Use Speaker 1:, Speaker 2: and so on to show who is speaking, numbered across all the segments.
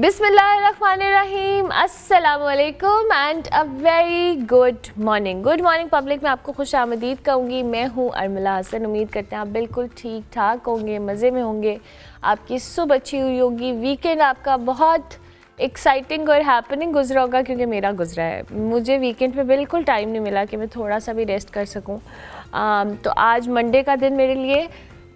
Speaker 1: बिस्मिल्लाहिर्रहमानिर्रहीम, अस्सलाम वालेकुम and a very good morning public. मैं आपको खुश आमदीद कहूँगी। मैं हूँ अर्मिला हसन। उम्मीद करते हैं आप बिल्कुल ठीक ठाक होंगे, मज़े में होंगे, आपकी सुबह अच्छी हुई होगी, वीकेंड आपका बहुत एक्साइटिंग और हैपनिंग गुजरा होगा, क्योंकि मेरा गुजरा है। मुझे वीकेंड पे बिल्कुल टाइम नहीं मिला कि मैं थोड़ा सा भी रेस्ट कर सकूँ। तो आज मंडे का दिन मेरे लिए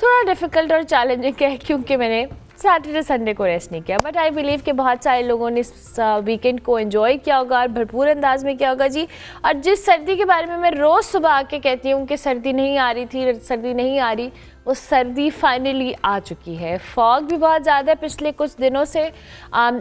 Speaker 1: थोड़ा डिफ़िकल्ट और चैलेंजिंग है, क्योंकि मैंने सैटरडे संडे को रेस्ट नहीं किया। बट आई बिलीव कि बहुत सारे लोगों ने इस वीकेंड को एंजॉय किया होगा और भरपूर अंदाज में किया होगा जी। और जिस सर्दी के बारे में मैं रोज़ सुबह आके कहती हूँ कि सर्दी नहीं आ रही थी, सर्दी नहीं आ रही, वो सर्दी फाइनली आ चुकी है। फॉग भी बहुत ज़्यादा है पिछले कुछ दिनों से।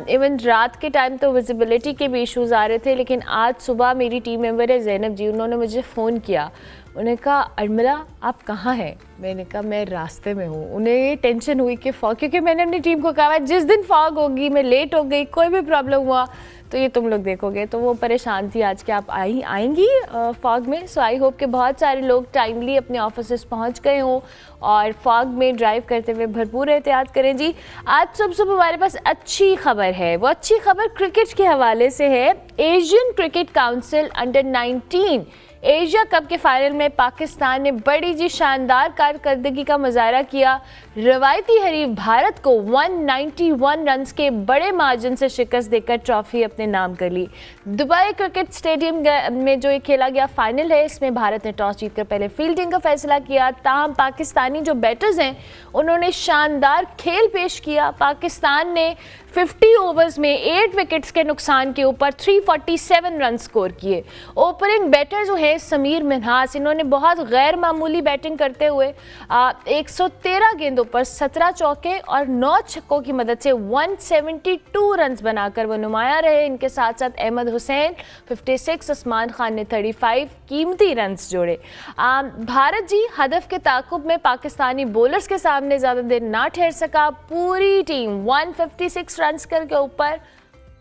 Speaker 1: इवन रात के टाइम तो विजिबिलिटी के भी इश्यूज़ आ रहे थे, लेकिन आज सुबह मेरी टीम मेंबर है ज़ैनब जी, उन्होंने मुझे फ़ोन किया। उन्होंने कहा अर्मिला आप कहाँ हैं? मैंने कहा मैं रास्ते में हूँ। उन्हें ये टेंशन हुई कि फॉग, क्योंकि मैंने अपनी टीम को कहा जिस दिन फॉग होगी, मैं लेट हो गई, कोई भी प्रॉब्लम हुआ तो ये तुम लोग देखोगे। तो वो परेशान थी आज कि आप आएंगी फॉग में। सो आई होप कि बहुत सारे लोग टाइमली अपने ऑफिस पहुँच गए हों और फॉग में ड्राइव करते हुए भरपूर एहतियात करें जी। आज सुबह हमारे पास अच्छी खबर है। वो अच्छी खबर क्रिकेट के हवाले से है। Asian cricket council under 19 Asia cup के फाइनल में पाकिस्तान ने बड़ी जी शानदार कारकर्दगी का मुजाहरा किया। रवायती हरीफ भारत को 191 रन्स के बड़े मार्जिन से शिकस्त देकर ट्रॉफी अपने नाम कर ली। दुबई क्रिकेट स्टेडियम में जो ये खेला गया फाइनल है, इसमें भारत ने टॉस जीतकर पहले फील्डिंग का फैसला किया। ताहम पाकिस्तानी जो बैटर्स हैं उन्होंने शानदार खेल पेश किया। पाकिस्तान ने 50 ओवर्स में 8 विकेट्स के नुकसान के ऊपर 347 रन स्कोर किए। ओपनिंग बैटर जो है समीर मिन्हास, इन्होंने बहुत गैर मामूली बैटिंग करते हुए 113 गेंदों पर 17 चौके और 9 छक्कों की मदद से 172 रन बनाकर वो नुमाया रहे। इनके साथ साथ अहमद हुसैन 56, उस्मान खान ने 35 कीमती रन जोड़े। भारत जी हदफ के ताकुब में पाकिस्तानी बॉलर्स के सामने ज़्यादा देर ना ठहर सका। पूरी टीम 156 रन करके ऊपर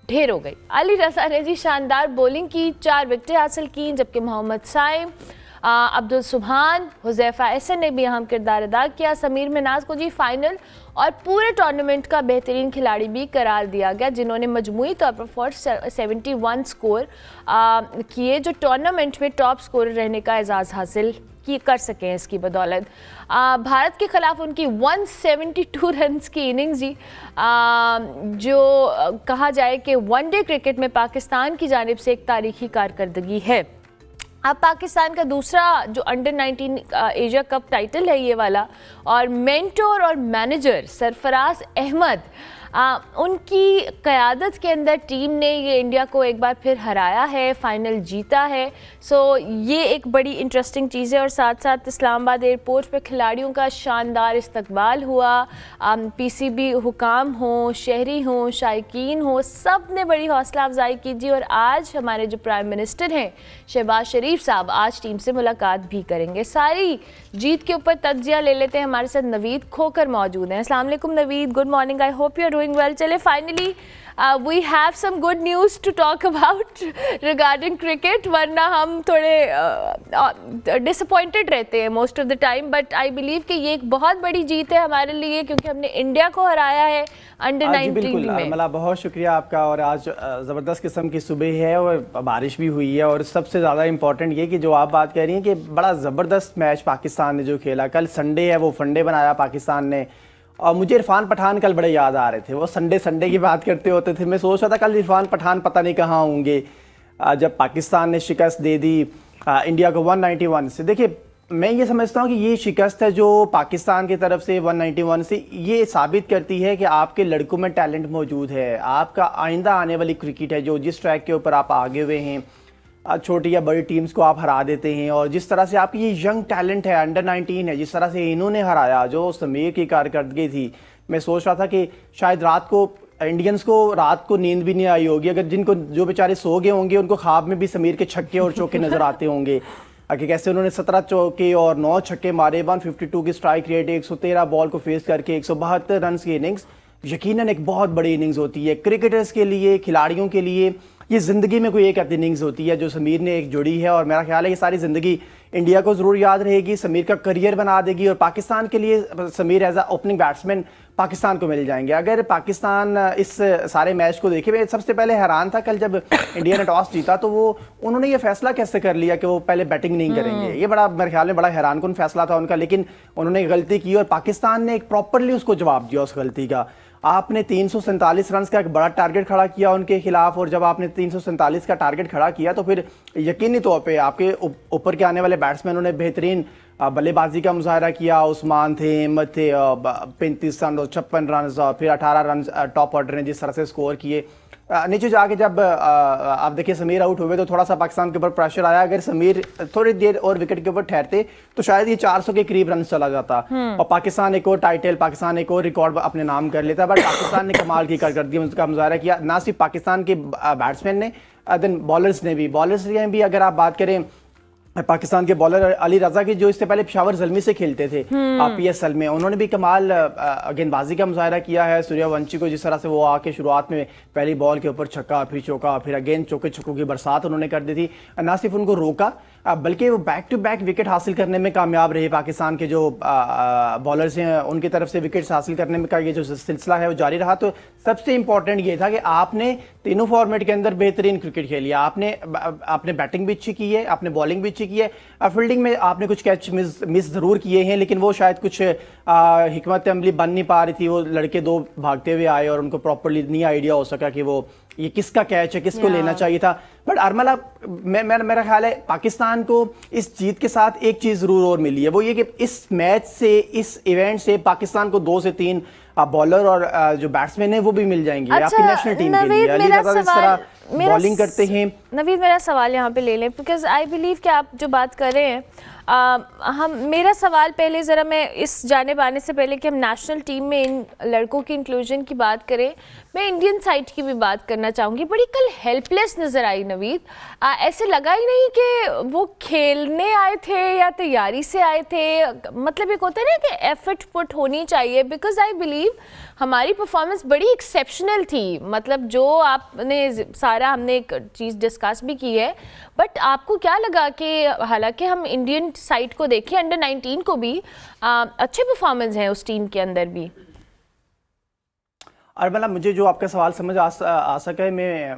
Speaker 1: ढेर हो गई। अली रज़ा ने जी शानदार बॉलिंग की, 4 विकेटें हासिल की, जबकि मोहम्मद साइम, अब्दुल सुभान, हुज़ैफा एहसन ने भी अहम किरदार अदा किया। समीर मिन्हास को जी फाइनल और पूरे टूर्नामेंट का बेहतरीन खिलाड़ी भी करार दिया गया, जिन्होंने मजमूई तौर पर 471 स्कोर किए, जो टूर्नामेंट में टॉप स्कोरर रहने का एजाज़ हासिल कर सकें। इसकी बदौलत भारत के ख़िलाफ़ उनकी 172 रन्स की इनिंग्स जी, जो कहा जाए कि वनडे क्रिकेट में पाकिस्तान की जानिब से एक तारीखी कारकर्दगी है। अब पाकिस्तान का दूसरा जो अंडर 19 एशिया कप टाइटल है ये वाला, और मेंटोर और मैनेजर सरफराज अहमद, उनकी क़यादत के अंदर टीम ने ये इंडिया को एक बार फिर हराया है, फाइनल जीता है। सो ये एक बड़ी इंटरेस्टिंग चीज़ है। और साथ साथ इस्लामाबाद एयरपोर्ट पे खिलाड़ियों का शानदार इस्तकबाल हुआ। पीसीबी हुकाम हों, शहरी हों, शायकीन हों, सब ने बड़ी हौसला अफजाई की जी। और आज हमारे जो प्राइम मिनिस्टर हैं शहबाज शरीफ साहब आज टीम से मुलाकात भी करेंगे। सारी जीत के ऊपर तज्जिया ले लेते हैं। हमारे साथ नवीद खोकर मौजूद हैं। अस्सलाम वालेकुम Naveed, good morning, I hope you are doing well. चले finally we have some good news to talk about regarding cricket, वरना हम थोड़े डिसअपॉइंटेड रहते हैं most of the time. But I believe कि ये एक बहुत बड़ी जीत है हमारे लिए, क्योंकि हमने इंडिया को हराया है अंडर 19 में।
Speaker 2: मतलब बहुत शुक्रिया आपका। और आज ज़बरदस्त किस्म की सुबह है और बारिश भी हुई है। और सबसे ज़्यादा इम्पॉर्टेंट ये कि जो आप बात कह रही हैं कि बड़ा ज़बरदस्त मैच पाकिस्तान ने जो खेला, कल संडे है, वो फंडे बनाया पाकिस्तान ने। और मुझे इरफान पठान कल बड़े याद आ रहे थे। वो संडे की बात करते होते थे। मैं सोच रहा था कल इरफान पठान पता नहीं कहाँ होंगे जब पाकिस्तान ने शिकस्त दे दी इंडिया को 191 से। देखिए मैं ये समझता हूँ कि ये शिकस्त है जो पाकिस्तान की तरफ से 191 से, ये साबित करती है कि आपके लड़कों में टैलेंट मौजूद है। आपका आइंदा आने वाली क्रिकेट है जो जिस ट्रैक के ऊपर आप आगे हुए हैं, छोटी या बड़ी टीम्स को आप हरा देते हैं। और जिस तरह से आपकी ये यंग टैलेंट है, अंडर 19 है, जिस तरह से इन्होंने हराया, जो समीर की कारकर्दगी थी, मैं सोच रहा था कि शायद रात को इंडियंस को रात को नींद भी नहीं आई होगी। अगर जिनको जो बेचारे सो गए होंगे उनको ख्वाब में भी समीर के छक्के और चौके नजर आते होंगे कि कैसे उन्होंने 17 चौके और 9 छक्के मारे। 152 की स्ट्राइक रेट, 113 बॉल को फेस करके 172 रन की इनिंग्स यकीनन एक बहुत बड़ी इनिंग्स होती है क्रिकेटर्स के लिए, खिलाड़ियों के लिए। ये ज़िंदगी में कोई एक इनिंग्स होती है जो समीर ने एक जोड़ी है। और मेरा ख्याल है ये सारी ज़िंदगी इंडिया को जरूर याद रहेगी, समीर का करियर बना देगी और पाकिस्तान के लिए Sameer as a opening batsman Pakistan को मिल जाएंगे। अगर पाकिस्तान इस सारे मैच को देखे, मैं सबसे पहले हैरान था कल जब इंडिया ने टॉस जीता तो वो उन्होंने ये फैसला कैसे कर लिया कि वो पहले बैटिंग नहीं करेंगे। ये बड़ा मेरे ख्याल में बड़ा हैरानकुन फैसला था उनका, लेकिन उन्होंने गलती की और पाकिस्तान ने एक प्रॉपरली उसको जवाब दिया उस गलती का। आपने 347 रन का एक बड़ा टारगेट खड़ा किया उनके खिलाफ, और जब आपने 347 का टारगेट खड़ा किया तो फिर यकीनी तौर पे आपके ऊपर के आने वाले बैट्समैनों ने बेहतरीन बल्लेबाजी का मुजाहरा किया। उस्मान थे, अहमद थे, 35 रन और 56 रन और फिर 18 रन टॉप ऑर्डर ने जिस तरह से स्कोर किए। नीचे जाके जब आप देखिए समीर आउट हुए तो थोड़ा सा पाकिस्तान के ऊपर प्रेशर आया। अगर समीर थोड़ी देर और विकेट के ऊपर ठहरते तो शायद ये 400 के करीब रन चला जाता और पाकिस्तान एक और टाइटल, पाकिस्तान एक और रिकॉर्ड अपने नाम कर लेता। बट पाकिस्तान ने कमाल की कारकर्दगी उसका मुजाहरा किया, ना सिर्फ पाकिस्तान के बैट्समैन ने, देन बॉलर्स ने भी। अगर आप बात करें पाकिस्तान के बॉलर अली रजा की, जो इससे पहले पेशावर ज़ल्मी से खेलते थे PSL में, उन्होंने भी कमाल गेंदबाजी का मुजाहरा किया है। सूर्यवंशी को जिस तरह से वो आके शुरुआत में पहली बॉल के ऊपर छक्का, फिर चौका, फिर अगेन चौके छक्कों की बरसात उन्होंने कर दी थी। ना सिर्फ उनको रोका बल्कि वो बैक टू बैक विकेट हासिल करने में कामयाब रहे। पाकिस्तान के जो बॉलर्स हैं उनकी तरफ से विकेट्स हासिल करने में का ये जो सिलसिला है वो जारी रहा। तो सबसे इंपॉर्टेंट ये था कि आपने तीनों फॉर्मेट के अंदर बेहतरीन क्रिकेट खेली। आपने बैटिंग भी अच्छी की है, आपने बॉलिंग भी अच्छी की है, फील्डिंग में आपने कुछ कैच मिस जरूर किए हैं, लेकिन वो शायद कुछ हिकमत अमली बन नहीं पा रही थी। वो लड़के दो भागते हुए आए और उनको प्रॉपरली नहीं आइडिया हो सका कि वो ये किसका कैच है, किसको लेना चाहिए था। बट अरमला, मेरा ख्याल है पाकिस्तान को इस जीत के साथ एक चीज जरूर और मिली है, वो ये कि इस मैच से, इस इवेंट से पाकिस्तान को 2 से 3 बॉलर और जो बैट्समैन है वो भी मिल जाएंगे।
Speaker 1: अच्छा,
Speaker 2: आपकी नेशनल टीम के लिए अली रजा इस तरह बॉलिंग करते हैं।
Speaker 1: नवीद, मेरा सवाल यहाँ पे ले लें, बिकॉज आई बिलीव कि आप जो बात कर रहे हैं, मेरा सवाल पहले ज़रा, मैं इस जाने आने से पहले कि हम नेशनल टीम में इन लड़कों की इंक्लूजन की बात करें, मैं इंडियन साइड की भी बात करना चाहूँगी। बड़ी कल हेल्पलेस नज़र आई नवीद, ऐसे लगा ही नहीं कि वो खेलने आए थे या तैयारी से आए थे। मतलब एक होता है ना कि एफर्ट पुट होनी चाहिए, बिकॉज आई बिलीव हमारी परफॉर्मेंस बड़ी एक्सेप्शनल थी। मतलब जो आपने सारा, हमने एक चीज़ डिस्कस भी की है, बट आपको क्या लगा कि हालांकि हम इंडियन साइड को देखें, अंडर 19 को भी अच्छे परफॉर्मेंस हैं उस टीम के अंदर भी।
Speaker 2: अरमला, मुझे जो आपका सवाल समझ आ सका है, मैं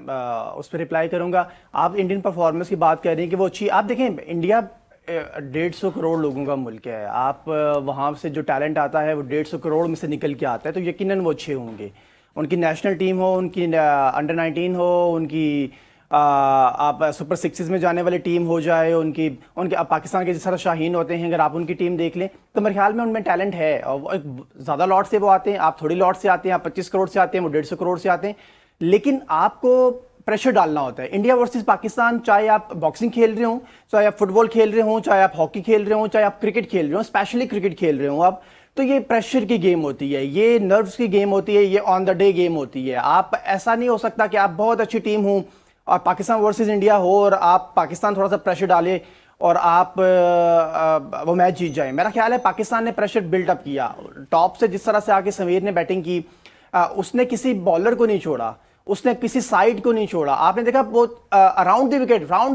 Speaker 2: उस पर रिप्लाई करूंगा। आप इंडियन परफॉर्मेंस की बात कर रही हैं कि वो अच्छी, आप देखें इंडिया 150 करोड़ लोगों का मुल्क है। आप वहाँ से जो टैलेंट आता है वो 150 करोड़ में से निकल के आता है, तो यकीनन वो अच्छे होंगे। उनकी नेशनल टीम हो, उनकी अंडर 19 हो, उनकी आप सुपर 6 में जाने वाली टीम हो जाए, उनकी पाकिस्तान के जिस तरह शाहीन होते हैं, अगर आप उनकी टीम देख लें तो मेरे ख्याल में उनमें टैलेंट है। और ज़्यादा लॉट से वो आते हैं, आप थोड़ी लॉट से आते हैं, आप 25 करोड़ से आते हैं, वो 150 करोड़ से आते हैं, लेकिन आपको प्रेशर डालना होता है। इंडिया वर्सेस पाकिस्तान, चाहे आप बॉक्सिंग खेल रहे हो, चाहे आप फुटबॉल खेल रहे हो, चाहे आप हॉकी खेल रहे हो, चाहे आप क्रिकेट खेल रहे हो, स्पेशली क्रिकेट खेल रहे हो आप, तो ये प्रेशर की गेम होती है, ये नर्व्स की गेम होती है, ये ऑन द डे गेम होती है। आप ऐसा नहीं हो सकता कि आप बहुत अच्छी टीम हो और पाकिस्तान वर्सेस इंडिया हो और आप पाकिस्तान थोड़ा सा प्रेशर डाले और आप वो मैच जीत जाए। मेरा ख्याल है पाकिस्तान ने प्रेशर बिल्डअप किया टॉप से। जिस तरह से आके समीर ने बैटिंग की, उसने किसी बॉलर को नहीं छोड़ा, उसने किसी साइड को नहीं छोड़ा। आपने देखा वो राउंड द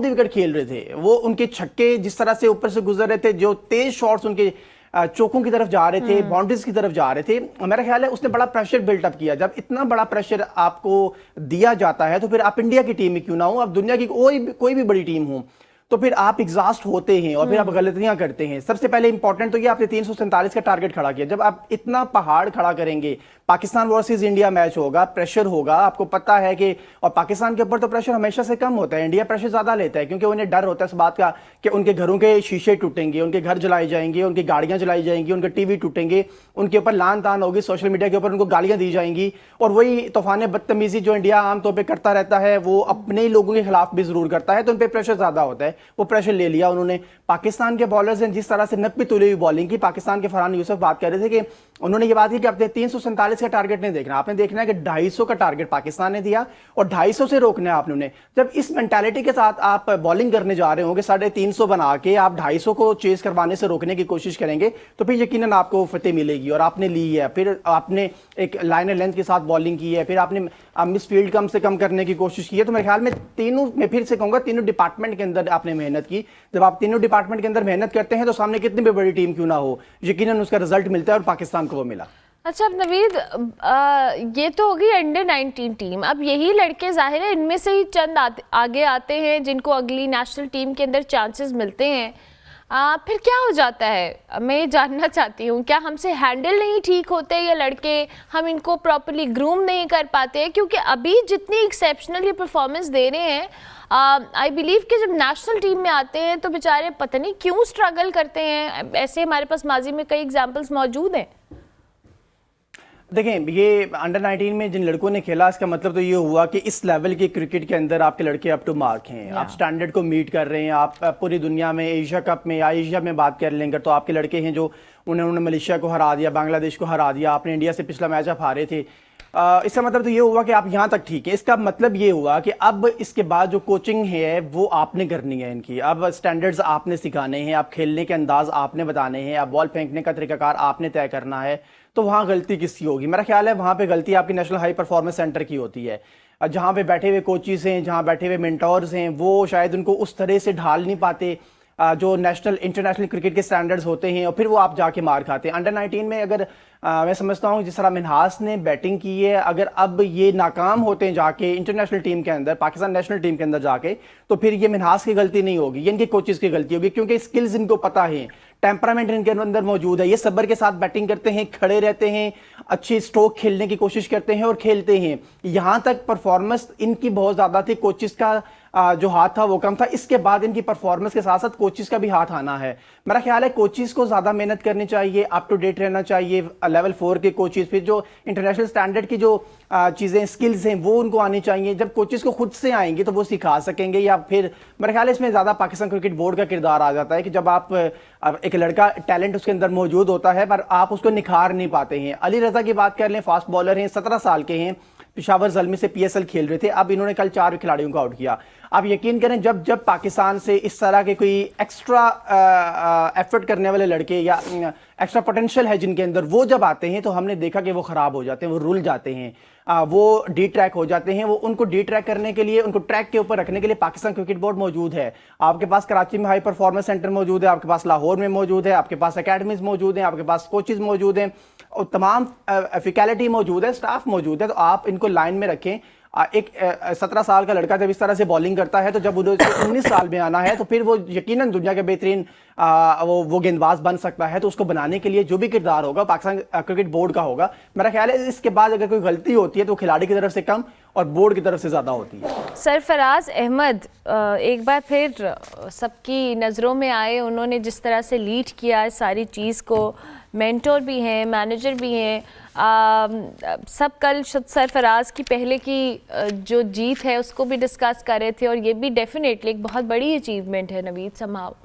Speaker 2: विकेट खेल रहे थे। वो उनके छक्के जिस तरह से ऊपर से गुजर रहे थे, जो तेज शॉट्स उनके चौकों की तरफ जा रहे थे, बाउंड्रीज की तरफ जा रहे थे। मेरा ख्याल है उसने बड़ा प्रेशर बिल्टअप किया। जब इतना बड़ा प्रेशर आपको दिया जाता है तो फिर आप इंडिया की टीम में क्यों ना हो, आप दुनिया की कोई भी बड़ी टीम हो, तो फिर आप एग्जॉस्ट होते हैं और फिर आप गलतियां करते हैं। सबसे पहले इंपॉर्टेंट तो ये आपने 347 का टारगेट खड़ा किया। जब आप इतना पहाड़ खड़ा करेंगे, पाकिस्तान वर्सेस इंडिया मैच होगा, प्रेशर होगा, आपको पता है कि, और पाकिस्तान के ऊपर तो प्रेशर हमेशा से कम होता है, इंडिया प्रेशर ज्यादा लेता है, क्योंकि उन्हें डर होता है इस बात का कि उनके घरों के शीशे टूटेंगे, उनके घर जलाए जाएंगे, उनकी गाड़ियां जलाई जाएंगी, उनके टीवी टूटेंगे, उनके ऊपर लान तान होगी, सोशल मीडिया के ऊपर उनको गालियां दी जाएंगी। और वही तूफान बदतमीजी जो इंडिया आमतौर पर करता रहता है, वो अपने लोगों के खिलाफ भी जरूर करता है, तो उन पर प्रेशर ज्यादा होता है। वो प्रेशर ले लिया उन्होंने। पाकिस्तान के बॉलर्स ने जिस तरह से नक पे तुली हुई बॉलिंग की, पाकिस्तान के फरहान यूसुफ बात कर रहे थे कि उन्होंने ये बात की कि अपने 347 का टारगेट नहीं देखना, आपने देखना है कि 250 का टारगेट पाकिस्तान ने दिया और 250 से रोकना है आपने उन्हें। जब इस मेंटालिटी के साथ आप बॉलिंग करने जा रहे होंगे, 350 बना के आप 250 को चेज करवाने से रोकने की कोशिश करेंगे, तो फिर यकीनन आपको फतेह मिलेगी। और आपने ली है, फिर आपने एक लाइनर लेंथ के साथ बॉलिंग की है, फिर आपने मिस फील्ड कम से कम करने की कोशिश की है। तो मेरे ख्याल में तीनों, मैं फिर से कहूंगा, तीनों डिपार्टमेंट के अंदर आपने मेहनत की। जब आप तीनों डिपार्टमेंट के अंदर मेहनत करते हैं तो सामने कितनी भी बड़ी टीम क्यों ना हो, यकीनन उसका रिजल्ट मिलता है और पाकिस्तान को वो मिला।
Speaker 1: अच्छा, अब नवीद, ये तो होगी अंडर 19 टीम। अब यही लड़के जाहिर है इनमें से ही चंद आगे आते हैं जिनको अगली नेशनल टीम के अंदर चांसेस मिलते हैं। फिर क्या हो जाता है, मैं ये जानना चाहती हूँ, क्या हमसे हैंडल नहीं ठीक होते ये लड़के, हम इनको प्रॉपर्ली ग्रूम नहीं कर पाते? क्योंकि अभी जितनी एक्सेप्शनल ये परफॉर्मेंस दे रहे हैं, आई बिलीव कि जब नेशनल टीम में आते हैं तो बेचारे पता नहीं क्यों स्ट्रगल करते हैं। ऐसे हमारे पास माजी में कई एग्जाम्पल्स मौजूद हैं।
Speaker 2: देखें, ये अंडर 19 में जिन लड़कों ने खेला, इसका मतलब तो ये हुआ कि इस लेवल के क्रिकेट के अंदर आपके लड़के अप टू मार्क हैं। आप स्टैंडर्ड को मीट कर रहे हैं। आप पूरी दुनिया में एशिया कप में या एशिया में बात कर लेंगे तो आपके लड़के हैं जो उन्होंने मलेशिया को हरा दिया, बांग्लादेश को हरा दिया, आपने इंडिया से पिछला मैच आप हारे थे। इसका मतलब तो ये हुआ कि आप यहाँ तक ठीक है। इसका मतलब ये हुआ कि अब इसके बाद जो कोचिंग है वो आपने करनी है इनकी। अब स्टैंडर्ड्स आपने सिखाने हैं, आप खेलने के अंदाज आपने बताने हैं, आप बॉल फेंकने का तरीकाकार आपने तय करना है। तो वहाँ गलती किसकी होगी? मेरा ख्याल है वहाँ पे गलती आपकी नेशनल हाई परफॉर्मेंस सेंटर की होती है। जहाँ पे बैठे हुए कोचिज हैं, जहाँ बैठे हुए मेंटोर्स हैं, वो शायद उनको उस तरह से ढाल नहीं पाते जो नेशनल इंटरनेशनल क्रिकेट के स्टैंडर्ड्स होते हैं, और फिर वो आप जाके मार खाते हैं। अंडर 19 में अगर मैं समझता हूँ जिस तरह मिन्हास ने बैटिंग की है, अगर अब ये नाकाम होते हैं जाके इंटरनेशनल टीम के अंदर, पाकिस्तान नेशनल टीम के अंदर जाके, तो फिर ये मिन्हास की गलती नहीं होगी, ये इनके कोचेस की गलती होगी। क्योंकि स्किल्स इनको पता है, टेम्परामेंट इनके अंदर मौजूद है, ये सब्र के साथ बैटिंग करते हैं, खड़े रहते हैं, अच्छी स्ट्रोक खेलने की कोशिश करते हैं और खेलते हैं। यहाँ तक परफॉर्मेंस इनकी बहुत ज्यादा थी, कोचिस का जो हाथ था वो कम था। इसके बाद इनकी परफॉर्मेंस के साथ साथ कोचिस का भी हाथ आना है। मेरा ख्याल है कोचिस को ज्यादा मेहनत करनी चाहिए, अप टू डेट रहना चाहिए। लेवल 4 के कोचिस, फिर जो इंटरनेशनल स्टैंडर्ड की जो चीजें स्किल्स हैं वो उनको आनी चाहिए। जब कोचिस को खुद से आएंगे तो वो सिखा सकेंगे। या फिर मेरा ख्याल है इसमें ज्यादा पाकिस्तान क्रिकेट बोर्ड का किरदार आ जाता है कि जब आप एक लड़का टैलेंट उसके अंदर मौजूद होता है पर आप उसको निखार नहीं पाते हैं। अली रजा की बात कर लें, फास्ट बॉलर हैं, 17 साल के हैं, पेशावर ज़ल्मी से PSL खेल रहे थे। अब इन्होंने कल 4 खिलाड़ियों को आउट किया। आप यकीन करें, जब जब पाकिस्तान से इस तरह के कोई एक्स्ट्रा एफर्ट करने वाले लड़के या एक्स्ट्रा पोटेंशियल है जिनके अंदर, वो जब आते हैं तो हमने देखा कि वो खराब हो जाते हैं, वो रुल जाते हैं, वो डी ट्रैक हो जाते हैं। वो उनको डी ट्रैक करने के लिए, उनको ट्रैक के ऊपर रखने के लिए पाकिस्तान क्रिकेट बोर्ड मौजूद है। आपके पास कराची में हाई परफॉर्मेंस सेंटर मौजूद है, आपके पास लाहौर में मौजूद है, आपके पास अकेडमीज मौजूद हैं, आपके पास कोचेज मौजूद हैं और तमाम फैकल्टी मौजूद है, स्टाफ मौजूद है। तो आप इनको लाइन में रखें। एक 17 साल का लड़का जब इस तरह से बॉलिंग करता है तो जब उन्हें 19 साल में आना है तो फिर वो यकीनन दुनिया के बेहतरीन वो गेंदबाज बन सकता है। तो उसको बनाने के लिए जो भी किरदार होगा पाकिस्तान क्रिकेट बोर्ड का होगा। मेरा ख्याल है इसके बाद अगर कोई गलती होती है तो खिलाड़ी की तरफ से कम और बोर्ड की तरफ से ज़्यादा होती है।
Speaker 1: सरफराज अहमद एक बार फिर सबकी नज़रों में आए, उन्होंने जिस तरह से लीड किया इस सारी चीज़ को, मेंटोर भी हैं, मैनेजर भी हैं, सब कल सरफराज की पहले की जो जीत है उसको भी डिस्कस कर रहे थे और ये भी डेफिनेटली एक बहुत बड़ी अचीवमेंट है। नवीद समाओ,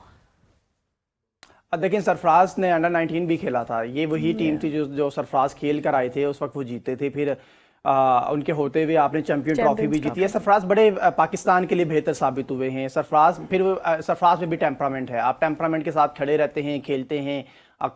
Speaker 2: देखिए सरफराज ने अंडर 19 भी खेला था। ये वही टीम थी जो सरफराज खेल कर आए थे, उस वक्त वो जीते थे। फिर उनके होते हुए आपने चैंपियन ट्रॉफी भी जीती है। सरफराज बड़े पाकिस्तान के लिए बेहतर साबित हुए हैं। सरफराज में भी टेम्परामेंट है। आप टेम्परामेंट के साथ खड़े रहते हैं, खेलते हैं,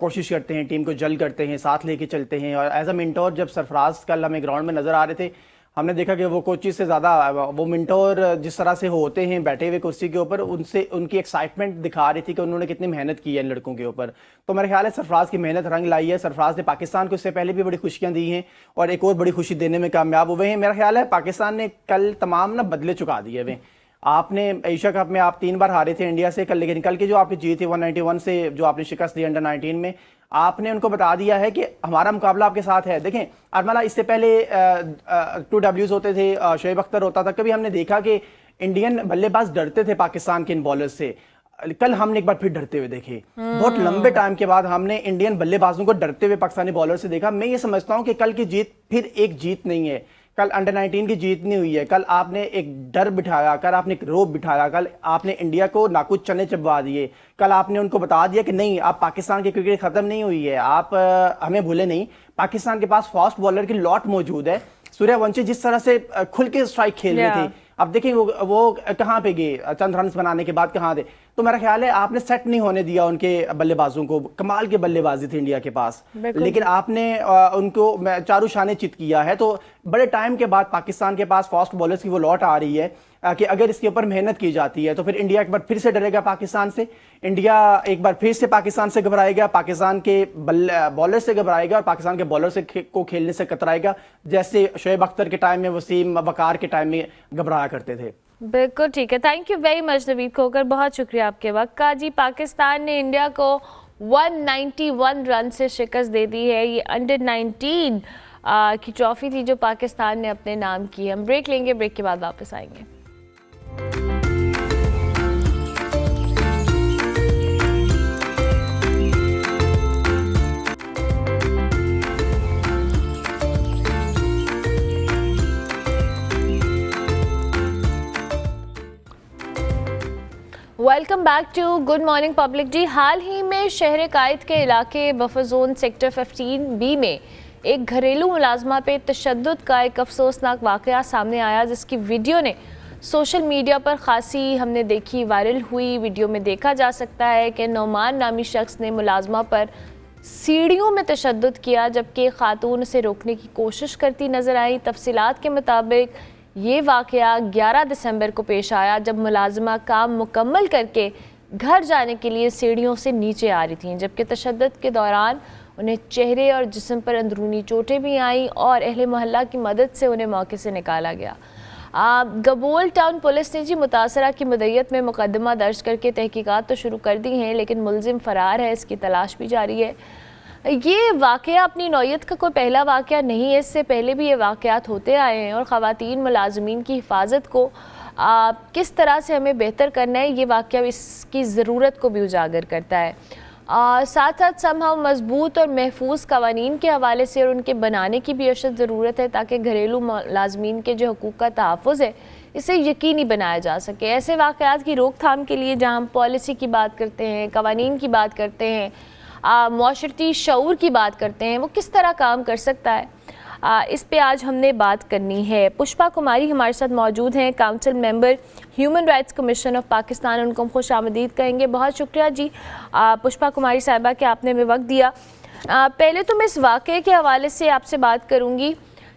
Speaker 2: कोशिश करते हैं, टीम को जल करते हैं, साथ लेके चलते हैं। और एज अ मेंटोर जब सरफराज कल हमें ग्राउंड में नजर आ रहे थे, हमने देखा कि वो कोचिज से ज़्यादा वो मेंटोर जिस तरह से होते हैं बैठे हुए कुर्सी के ऊपर, उनसे उनकी एक्साइटमेंट दिखा रही थी कि उन्होंने कितनी मेहनत की है इन लड़कों के ऊपर। तो मेरे ख्याल है सरफराज की मेहनत रंग लाई है। सरफराज ने पाकिस्तान को इससे पहले भी बड़ी खुशियां दी हैं और एक और बड़ी खुशी देने में कामयाब हुए हैं। मेरा ख्याल है पाकिस्तान ने कल तमाम बदले चुका दिए हुए। आपने एशिया कप में आप 3 बार हारे थे इंडिया से कल, लेकिन कल की जो आपकी जीत थी 191 से जो आपने शिकस्त दी अंडर 19 में, आपने उनको बता दिया है कि हमारा मुकाबला आपके साथ है। देखें अरमला, इससे पहले 2 Ws होते थे, शोएब अख्तर होता था। कभी हमने देखा कि इंडियन बल्लेबाज डरते थे पाकिस्तान के इन बॉलर्स से। कल हमने एक बार फिर डरते हुए देखे। बहुत लंबे टाइम के बाद हमने इंडियन बल्लेबाजों को डरते हुए पाकिस्तानी बॉलर से देखा। मैं ये समझता हूं कि कल की जीत फिर एक जीत नहीं है, कल अंडर 19 की जीत नहीं हुई है, कल आपने एक डर बिठाया, कल आपने एक रोब बिठाया, कल आपने इंडिया को नाकुच चने चबवा दिए, कल आपने उनको बता दिया कि नहीं, आप पाकिस्तान की क्रिकेट खत्म नहीं हुई है, आप हमें भूले नहीं। पाकिस्तान के पास फास्ट बॉलर की लॉट मौजूद है। सूर्यवंशी जिस तरह से खुल के स्ट्राइक खेल रहे थे, अब देखें वो कहाँ पे गए, चंद रन बनाने के बाद कहाँ थे। तो मेरा ख्याल है आपने सेट नहीं होने दिया उनके बल्लेबाजों को। कमाल की बल्लेबाजी थी इंडिया के पास, लेकिन आपने उनको चारू शाने चित किया है। तो बड़े टाइम के बाद पाकिस्तान के पास फास्ट बॉलर्स की वो लॉट आ रही है कि अगर इसके ऊपर मेहनत की जाती है तो फिर इंडिया एक बार फिर से डरेगा पाकिस्तान से, इंडिया एक बार फिर से पाकिस्तान से घबराएगा, पाकिस्तान के बॉलर से घबराएगा और पाकिस्तान के बॉलर से को खेलने से कतराएगा, जैसे शोएब अख्तर के टाइम में, वसीम वकार के टाइम में घबराया करते थे।
Speaker 1: बिल्कुल ठीक है, thank you very much Naveed Khokhar, बहुत शुक्रिया आपके वक्त का जी। पाकिस्तान ने इंडिया को 191 रन से शिकस्त दे दी है। ये अंडर 19 की ट्रॉफी थी जो पाकिस्तान ने अपने नाम की। हम ब्रेक लेंगे, ब्रेक के बाद वापस आएंगे। Welcome back to good morning public ji. हाल ही में शहर कायद के इलाके बफर जोन सेक्टर 15B में एक घरेलू मुलाजमा पे तशद्दुद का एक अफसोसनाक वाक़या सामने आया, जिसकी वीडियो ने सोशल मीडिया पर खासी हमने देखी, वायरल हुई। वीडियो में देखा जा सकता है कि नौमान नामी शख्स ने मुलाजमा पर सीढ़ियों में तशद्दुद किया, जबकि खातून उसे रोकने की कोशिश करती नजर आई। तफसीलात के मुताबिक ये वाक़या 11 दिसंबर को पेश आया, जब मुलाजमा काम मुकम्मल करके घर जाने के लिए सीढ़ियों से नीचे आ रही थी, जबकि तशद्दुद के दौरान उन्हें चेहरे और जिस्म पर अंदरूनी चोटें भी आईं और अहले मोहल्ला की मदद से उन्हें मौके से निकाला गया। गबोल टाउन पुलिस ने जी मुतासरा की मुद्दत में मुकदमा दर्ज करके तहकीकात तो शुरू कर दी हैं, लेकिन मुलजिम फ़रार है, इसकी तलाश भी जारी है। ये वाक़या अपनी नौयत का कोई पहला वाक़या नहीं है, इससे पहले भी ये वाक़यात होते आए हैं और ख़वातीन मुलाजमीन की हिफाजत को किस तरह से हमें बेहतर करना है, ये वाक़या इसकी ज़रूरत को भी उजागर करता है। साथ साथ समहाउ मजबूत और महफूज कवानीन के हवाले से और उनके बनाने की भी अशद ज़रूरत है, ताकि घरेलू मुलाजमीन के जो हकूक़ का तहफ़्फ़ुज़ है इसे यकीनी बनाया जा सके। ऐसे वाक़यात की रोकथाम के लिए जहाँ हम पॉलिसी की बात करते हैं, कवानीन की बात करते हैं, मुआशरती शऊर की बात करते हैं, वो किस तरह काम कर सकता है, इस पे आज हमने बात करनी है। पुष्पा कुमारी हमारे साथ मौजूद हैं, council member human rights commission of Pakistan. उनको हम खुश आमदीद कहेंगे। बहुत शुक्रिया जी पुष्पा कुमारी साहिबा कि आपने हमें वक्त दिया। पहले तो मैं इस वाक़े के हवाले से आपसे बात करूँगी।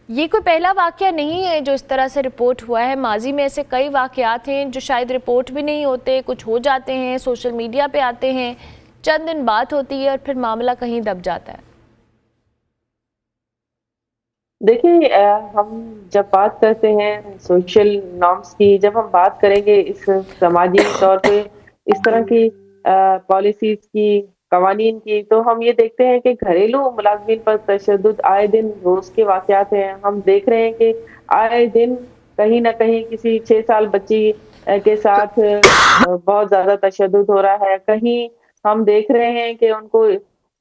Speaker 1: ये कोई पहला वाक़या नहीं है जो इस तरह से रिपोर्ट हुआ है, माजी में ऐसे कई वाक़यात हैं जो शायद रिपोर्ट भी नहीं होते, कुछ हो जाते हैं, सोशल मीडिया पे आते हैं, चंद दिन बात होती है और फिर मामला कहीं दब जाता है।
Speaker 3: देखिए, हम जब बात करते हैं सोशल नॉर्म्स की, जब हम बात करेंगे इस समाजी तौर पे इस तरह की पॉलिसीज की, कवानीन की, तो हम ये देखते हैं कि घरेलू मुलाजमीन पर तशद्दुद आए दिन रोज के वाकयात हैं। हम देख रहे हैं कि आए दिन कहीं ना कहीं किसी 6 साल बच्ची के साथ बहुत ज्यादा तशद्दुद हो रहा है। कहीं हम देख रहे हैं कि उनको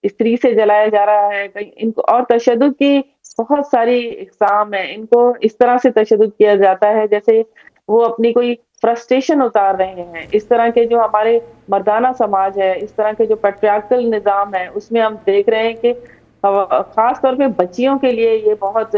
Speaker 3: स्त्री से जलाया जा रहा है, कहीं इनको, और तशद्दुद की बहुत सारी इक़साम है। इनको इस तरह से तशद्दुद किया जाता है जैसे वो अपनी कोई फ्रस्ट्रेशन उतार रहे हैं। इस तरह के जो हमारे मर्दाना समाज है, इस तरह के जो पैट्रियार्कल निज़ाम है, उसमें हम देख रहे हैं कि खास तौर पे बच्चियों के लिए ये बहुत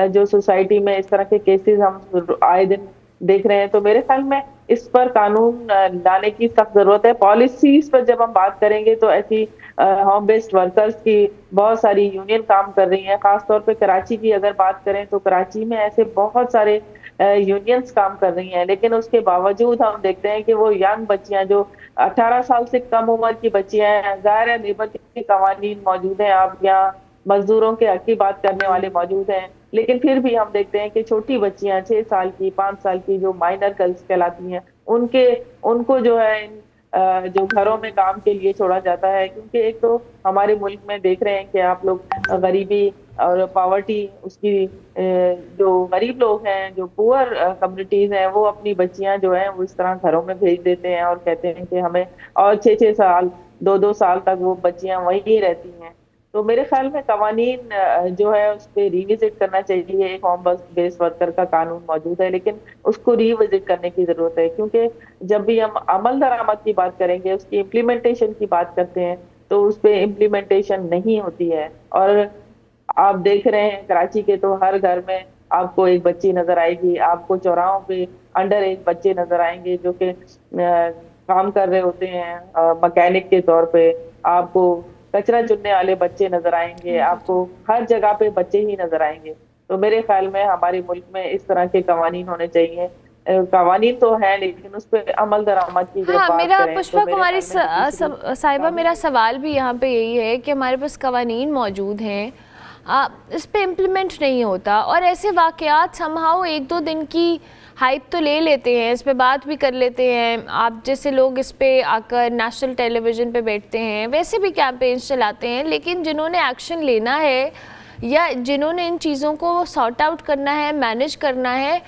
Speaker 3: जो सोसाइटी में इस तरह के केसेस हम आए दिन देख रहे हैं। तो मेरे ख्याल में इस पर कानून लाने की सख्त जरूरत है। पॉलिसीज पर जब हम बात करेंगे तो ऐसी होम बेस्ड वर्कर्स की बहुत सारी यूनियन काम कर रही हैं। खासतौर पे कराची की अगर बात करें तो कराची में ऐसे बहुत सारे यूनियंस काम कर रही हैं, लेकिन उसके बावजूद हम देखते हैं कि वो यंग बच्चियां जो 18 साल से कम उम्र की बच्चियां हैं, ज़ाहिर लेबर के कवानीन मौजूद हैं, आप यहाँ मजदूरों के हक की बात करने वाले मौजूद हैं, लेकिन फिर भी हम देखते हैं कि छोटी बच्चियां 6 साल की, 5 साल की, जो माइनर गर्ल्स कहलाती हैं, उनको जो है जो घरों में काम के लिए छोड़ा जाता है। क्योंकि एक तो हमारे मुल्क में देख रहे हैं कि आप लोग गरीबी और पावर्टी, उसकी जो गरीब लोग हैं, जो पुअर कम्युनिटीज हैं, वो अपनी बच्चियां जो हैं वो इस तरह घरों में भेज देते हैं और कहते हैं कि हमें, और 6-6 साल, 2-2 साल तक वो बच्चियां वहीं रहती हैं। तो मेरे ख्याल में कवानीन जो है उस पे रिविजिट करना चाहिए। एक होम बेस्ड वर्कर का कानून मौजूद है, लेकिन उसको रिविजिट करने की जरूरत है, क्योंकि जब भी हम अमल दरामद की बात करेंगे, उसकी इम्प्लीमेंटेशन की बात करते हैं, तो उस पे इम्प्लीमेंटेशन नहीं होती है। और आप देख रहे हैं कराची के तो हर घर में आपको एक बच्ची नजर आएगी, आपको चौराहों पे अंडर एज बच्चे नजर आएंगे जो कि काम कर रहे होते हैं मैकेनिक के तौर पे। आपको कचरा चुनने वाले बच्चे नजर आएंगे, आपको हर जगह पे बच्चे ही नजर आएंगे। तो मेरे ख्याल में हमारे मुल्क में इस तरह के कवानीन होने चाहिए। कवानीन तो है, लेकिन उस पर अमल दरामद की जब
Speaker 1: हाँ,
Speaker 3: बात
Speaker 1: मेरा
Speaker 3: करें तो
Speaker 1: पुष्पा
Speaker 3: मेरे
Speaker 1: कुमारी
Speaker 3: ख्याल में जुडिशरी
Speaker 1: साहिबा, मेरा
Speaker 3: कानूनी।
Speaker 1: सवाल भी यहाँ पे यही है कि हमारे पास कवानीन मौजूद हैं, इस पे इम्प्लीमेंट नहीं होता, और ऐसे वाक़यात समहाउ एक दो दिन की हाइप तो ले लेते हैं, इस पे बात भी कर लेते हैं, आप जैसे लोग इस पे आकर नेशनल टेलीविज़न पे बैठते हैं, वैसे भी कैंपेन्स चलाते हैं, लेकिन जिन्होंने एक्शन लेना है या जिन्होंने इन चीज़ों को सॉर्ट आउट करना है, मैनेज करना है,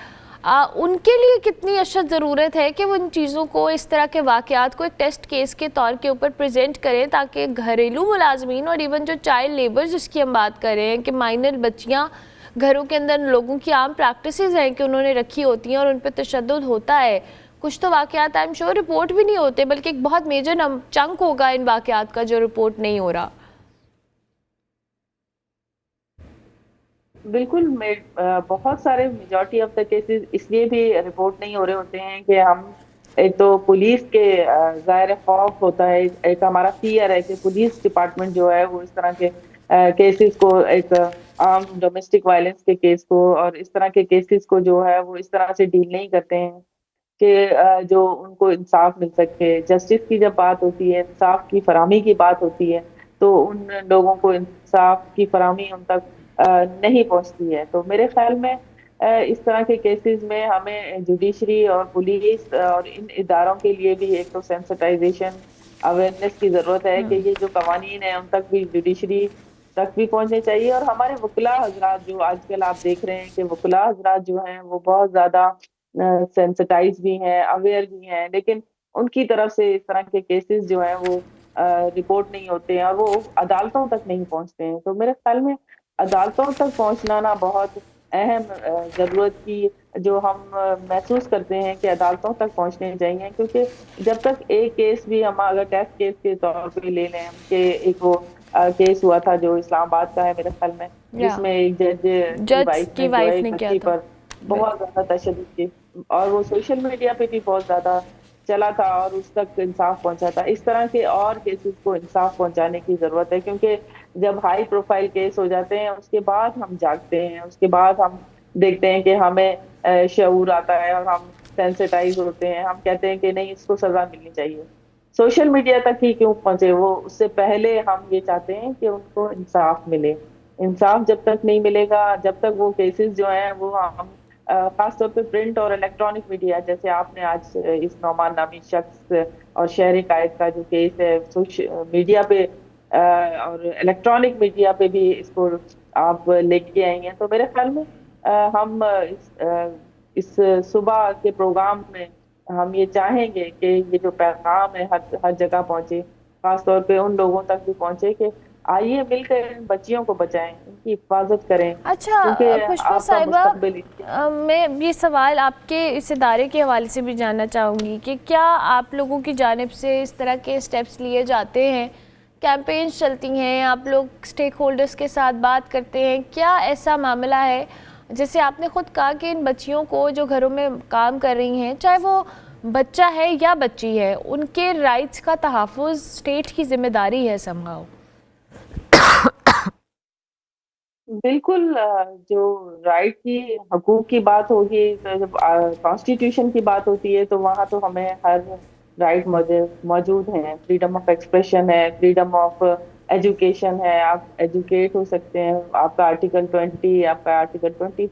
Speaker 1: उनके लिए कितनी अशद ज़रूरत है कि वो इन चीज़ों को, इस तरह के वाक़यात को एक टेस्ट केस के तौर के ऊपर प्रेजेंट करें, ताकि घरेलू मुलाजमीन और इवन जो चाइल्ड लेबर जिसकी हम बात कर रहे हैं कि माइनर बच्चियाँ घरों के अंदर लोगों की आम प्रैक्टिसेस हैं कि उन्होंने रखी होती हैं और उन पर तशद्दुद होता है। कुछ तो वाक़यात आई एम श्योर रिपोर्ट भी नहीं होते, बल्कि एक बहुत मेजर चंक होगा इन वाक़यात का जो रिपोर्ट नहीं हो रहा।
Speaker 3: बिल्कुल। बहुत सारे मेजॉरिटी ऑफ द केसेस इसलिए भी रिपोर्ट नहीं हो रहे होते हैं कि हम, एक तो पुलिस के ज़ाहिर खौफ होता है, एक हमारा फियर है कि पुलिस डिपार्टमेंट जो है वो इस तरह के केसेस को, एक आम डोमेस्टिक वायलेंस के केस को और इस तरह के केसेस को जो है वो इस तरह से डील नहीं करते हैं कि जो उनको इंसाफ मिल सके। जस्टिस की जब बात होती है, इंसाफ की फराहमी की बात होती है, तो उन लोगों को इंसाफ की फराहमी उन तक नहीं पहुंचती है। तो मेरे ख्याल में इस तरह के केसेस में हमें जुडिशरी और पुलिस और इन इदारों के लिए भी एक तो सेंसिटाइजेशन, अवेयरनेस की जरूरत है कि ये जो कवानीन है उन तक भी, जुडिशरी तक भी पहुंचने चाहिए। और हमारे वकला हजरात जो आजकल आप देख रहे हैं कि वकला हजरात जो हैं वो बहुत ज्यादा सेंसिटाइज भी हैं, अवेयर भी हैं, लेकिन उनकी तरफ से इस तरह के केसेस जो हैं वो रिपोर्ट नहीं होते हैं और वो अदालतों तक नहीं पहुंचते हैं। तो मेरे ख्याल में अदालतों तक पहुंचना ना बहुत अहम जरूरत की, जो हम महसूस करते हैं कि अदालतों तक पहुंचने चाहिए। क्योंकि जब तक एक केस भी हम अगर टेस्ट केस के तौर पे ले लें कि एक वो केस हुआ था जो इस्लामाबाद का है मेरे ख्याल में,
Speaker 1: या
Speaker 3: जिसमें एक जज की
Speaker 1: जज की
Speaker 3: जो है
Speaker 1: वाइफ
Speaker 3: एक
Speaker 1: ने किया
Speaker 3: बच्ची
Speaker 1: था।
Speaker 3: पर बहुत ज्यादा तशद्दुद की, और वो सोशल मीडिया पे भी बहुत ज्यादा चला था और उस तक इंसाफ पहुंचा था। इस तरह के और केसेस को इंसाफ पहुंचाने की जरूरत है, क्योंकि जब हाई प्रोफाइल केस हो जाते हैं उसके बाद हम जागते हैं, उसके बाद हम देखते हैं कि हमें शऊर आता है और हम सेंसिटाइज होते हैं, हम कहते हैं कि नहीं, इसको सजा मिलनी चाहिए। सोशल मीडिया तक ही क्यों पहुंचे वो, उससे पहले हम ये चाहते हैं कि उनको इंसाफ मिले। इंसाफ जब तक नहीं मिलेगा, जब तक वो केसेस जो हैं वो हम खासतौर पे प्रिंट और इलेक्ट्रॉनिक मीडिया, जैसे आपने आज इस नौमान नामी शख्स और शहर कायद का जो केस है सोशल मीडिया पे और इलेक्ट्रॉनिक मीडिया पे भी इसको आप लेके आई हैं, तो मेरे ख्याल में हम इस सुबह के प्रोग्राम में हम ये चाहेंगे कि ये जो पैगाम है हर हर जगह पहुंचे, खासतौर पे उन लोगों तक भी पहुंचे कि आइए मिलकर इन बच्चियों को बचाएं, इनकी हिफाजत करें,
Speaker 1: अच्छा
Speaker 3: क्योंकि
Speaker 1: पुष्पा
Speaker 3: आपका
Speaker 1: साहिबा,
Speaker 3: मुस्तकबिल
Speaker 1: मैं ये सवाल आपके इस इदारे के हवाले से भी जानना चाहूँगी कि क्या आप लोगों की जानिब से इस तरह के स्टेप्स लिए जाते हैं, कैंपेन्स चलती हैं, आप लोग स्टेक होल्डर्स के साथ बात करते हैं, क्या ऐसा मामला है? जैसे आपने ख़ुद कहा कि इन बच्चियों को जो घरों में काम कर रही हैं, चाहे वो बच्चा है या बच्ची है, उनके राइट्स का तहफ़्फ़ुज़ स्टेट की जिम्मेदारी है समहाउ।
Speaker 3: बिल्कुल। जो राइट की, हकूक की बात होगी, तो जब कॉन्स्टिट्यूशन की बात होती है तो वहाँ तो हमें हर राइट मौजूद हैं। फ्रीडम ऑफ एक्सप्रेशन है, फ्रीडम ऑफ एजुकेशन है, आप एजुकेट हो सकते हैं। आपका आर्टिकल 20, आपका आर्टिकल 25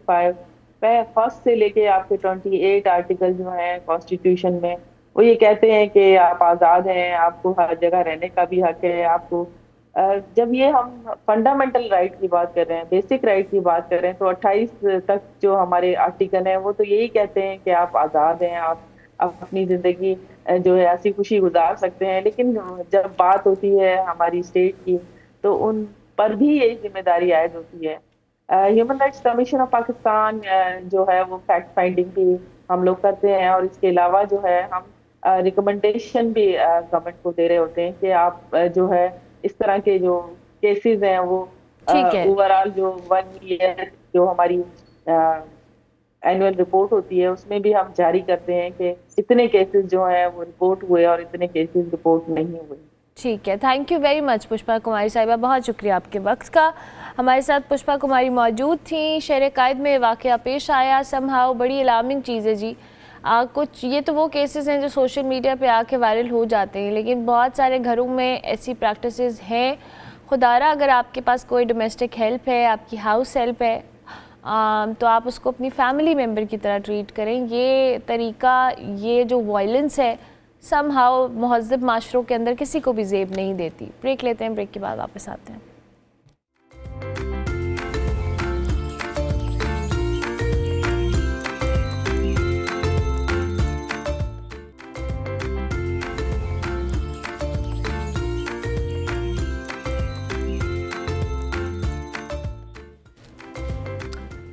Speaker 3: फर्स्ट से लेके आपके 28 आर्टिकल जो हैं कॉन्स्टिट्यूशन में, वो ये कहते हैं कि आप आज़ाद हैं, आपको हर जगह रहने का भी हक है। आपको जब ये हम फंडामेंटल राइट की बात कर रहे हैं, बेसिक राइट की बात कर रहे हैं, तो 28 तक जो हमारे आर्टिकल हैं वो तो यही कहते हैं कि आप आज़ाद हैं, आप अपनी ज़िंदगी जो है हंसी खुशी गुजार सकते हैं। लेकिन जब बात होती है हमारी स्टेट की, तो उन पर भी यही जिम्मेदारी आयद होती है। Human rights commission of Pakistan जो है वो फैक्ट फाइंडिंग भी हम लोग करते हैं, और इसके अलावा जो है हम रिकमेंडेशन भी गवर्नमेंट को दे रहे होते हैं कि आप जो है इस तरह के जो केसेस हैं वो
Speaker 1: ठीक है।
Speaker 3: ओवरऑल जो 1 ईयर जो हमारी एनुअल रिपोर्ट होती है उसमें भी हम जारी करते हैं कि इतने केसेस जो हैं वो रिपोर्ट हुए और इतने केसेस रिपोर्ट नहीं हुए।
Speaker 1: ठीक है, thank you very much Pushpa Kumari साहिबा, बहुत शुक्रिया आपके वक्त का। हमारे साथ पुष्पा कुमारी मौजूद थी। शहर कायद में वाक़या पेश आया, समहाउ बड़ी अलार्मिंग चीज़ है जी। कुछ ये तो वो केसेस हैं जो सोशल मीडिया पे आके वायरल हो जाते हैं, लेकिन बहुत सारे घरों में ऐसी प्रैक्टिसेस हैं। खुदारा अगर आपके पास कोई डोमेस्टिक हेल्प है, आपकी हाउस हेल्प है, तो आप उसको अपनी फैमिली मेम्बर की तरह ट्रीट करें। ये तरीका, ये जो वायलेंस है, समहाउ महज़ब माशरों के अंदर किसी को भी ज़ेब नहीं देती। ब्रेक लेते हैं, ब्रेक के बाद वापस आते हैं।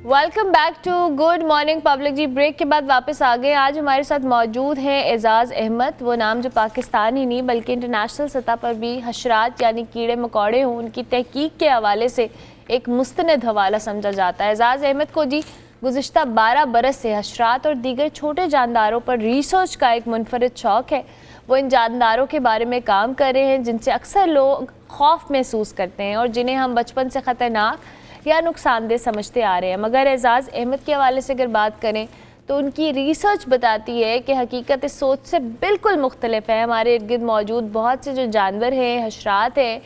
Speaker 1: Welcome back to good morning public ji. Break के बाद वापस आ गए। आज हमारे साथ मौजूद हैं एजाज़ अहमद, वो नाम जो पाकिस्तान ही नहीं बल्कि इंटरनेशनल सतह पर भी हशरात यानी कीड़े मकोड़े हों उनकी तहकीक के हवाले से एक मुस्तनद हवाला समझा जाता है। एजाज़ अहमद को जी गुज़िश्ता 12 बरस से हशरात और दीगर छोटे जानदारों पर रिसर्च का एक मुनफरिद शौक़ है। वो इन जानदारों के बारे में काम कर रहे हैं जिनसे अक्सर लोग खौफ महसूस करते हैं और जिन्हें हम बचपन से ख़तरनाक या नुकसानदेह समझते आ रहे हैं। मगर एजाज़ अहमद के हवाले से अगर बात करें तो उनकी रिसर्च बताती है कि हकीकत इस सोच से बिल्कुल मुख्तलिफ है। हमारे इर्द गिर्द मौजूद बहुत से जो जानवर हैं, हशरात हैं,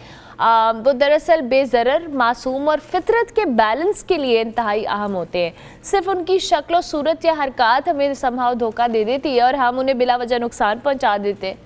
Speaker 1: वो दरअसल बेज़रर, मासूम और फितरत के बैलेंस के लिए इंतहाई अहम होते हैं। सिर्फ उनकी शक्ल, सूरत या हरकत हमें समहाउ धोखा दे देती है और हम उन्हें बिला वजह नुकसान पहुँचा देते हैं।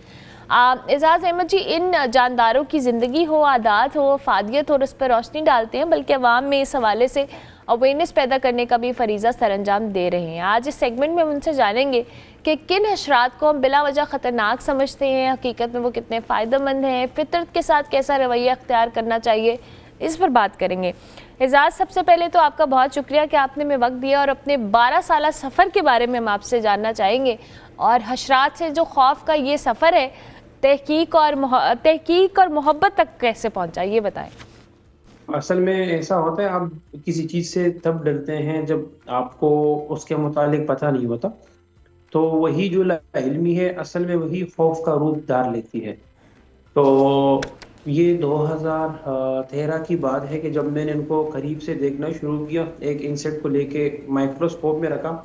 Speaker 1: एजाज़ अहमद जी, इन जानदारों की ज़िंदगी हो, आदात हो, अफादियत हो, उस पर रोशनी डालते हैं, बल्कि अवाम में इस हवाले से अवेयरनेस पैदा करने का भी फरीज़ा सरअंजाम दे रहे हैं। आज इस सेगमेंट में उनसे जानेंगे कि किन हशरात को हम बिला वजह ख़तरनाक समझते हैं, हकीकत में वो कितने फ़ायदेमंद हैं, फितरत के साथ कैसा रवैया अख्तियार करना चाहिए, इस पर बात करेंगे। एजाज़, सबसे पहले तो आपका बहुत शुक्रिया कि आपने हमें वक्त दिया और अपने 12 साल सफ़र के बारे में हम आपसे जानना चाहेंगे। और हशरात से जो खौफ का ये सफ़र है, तहकीक और मोहब्बत तक कैसे पहुंचा, ये बताएं।
Speaker 4: असल में ऐसा होता है, आप किसी चीज़ से तब डरते हैं जब आपको उसके मुतालिक पता नहीं होता, तो वही जो लाइल्मी है असल में वही खौफ का रूप धार लेती है। तो ये 2013 की बात है कि जब मैंने इनको करीब से देखना शुरू किया, एक इंसेक्ट को लेके माइक्रोस्कोप में रखा,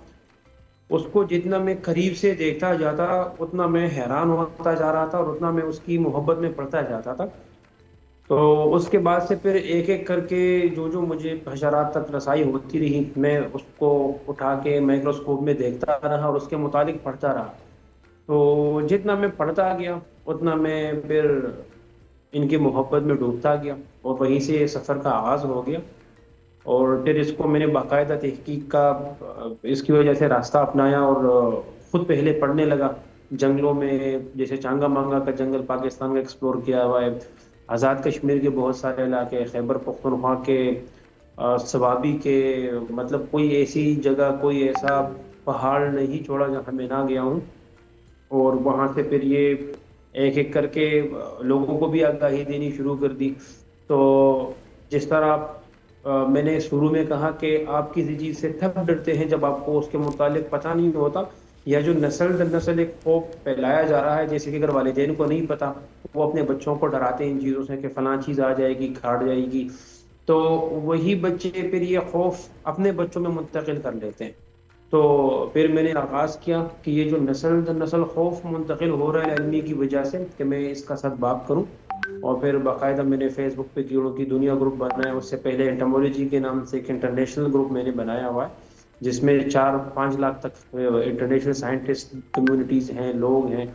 Speaker 4: उसको जितना मैं करीब से देखता जाता उतना मैं हैरान होता जा रहा था और उतना मैं उसकी मोहब्बत में पड़ता जाता था। तो उसके बाद से फिर एक एक करके जो जो मुझे हशरात तक रसाई होती रही, मैं उसको उठा के माइक्रोस्कोप में देखता रहा और उसके मुतालिक पढ़ता रहा। तो जितना मैं पढ़ता गया उतना मैं फिर इनकी मोहब्बत में डूबता गया और वहीं से सफ़र का आगाज़ हो गया। और फिर इसको मैंने बाकायदा तहकीक का इसकी वजह से रास्ता अपनाया और ख़ुद पहले पढ़ने लगा। जंगलों में जैसे चांगा मांगा का जंगल पाकिस्तान का एक्सप्लोर किया हुआ है, आज़ाद कश्मीर के बहुत सारे इलाके, खैबर पख्तूनख्वा के, सवाबी के, मतलब कोई ऐसी जगह, कोई ऐसा पहाड़ नहीं छोड़ा जहाँ मैं ना गया हूँ। और वहाँ से फिर ये एक एक करके लोगों को भी आगाही देनी शुरू कर दी। तो जिस तरह मैंने शुरू में कहा कि आप किसी चीज़ से तब डरते हैं जब आपको उसके मुतालिक पता नहीं होता, या जो नस्ल दर नस्ल एक खौफ फैलाया जा रहा है, जैसे कि अगर वालिदैन को नहीं पता, वो अपने बच्चों को डराते हैं इन चीज़ों से कि फ़लाँ चीज़ आ जाएगी, खाड़ जाएगी, तो वही बच्चे फिर ये खौफ अपने बच्चों में मुंतकिल कर लेते हैं। तो फिर मैंने आगाज़ किया कि ये जो नस्ल दर नस्ल खौफ मुंतकिल हो रहा है इल्मी की वजह से, कि मैं इसका सदबाब करूँ। और फिर बाकायदा मैंने फेसबुक पे कीड़ों की दुनिया ग्रुप बनाया। उससे पहले एंटोमोलॉजी के नाम से एक इंटरनेशनल ग्रुप मैंने बनाया हुआ है, जिसमें 4-5 लाख तक इंटरनेशनल साइंटिस्ट कम्युनिटीज़ हैं, लोग हैं।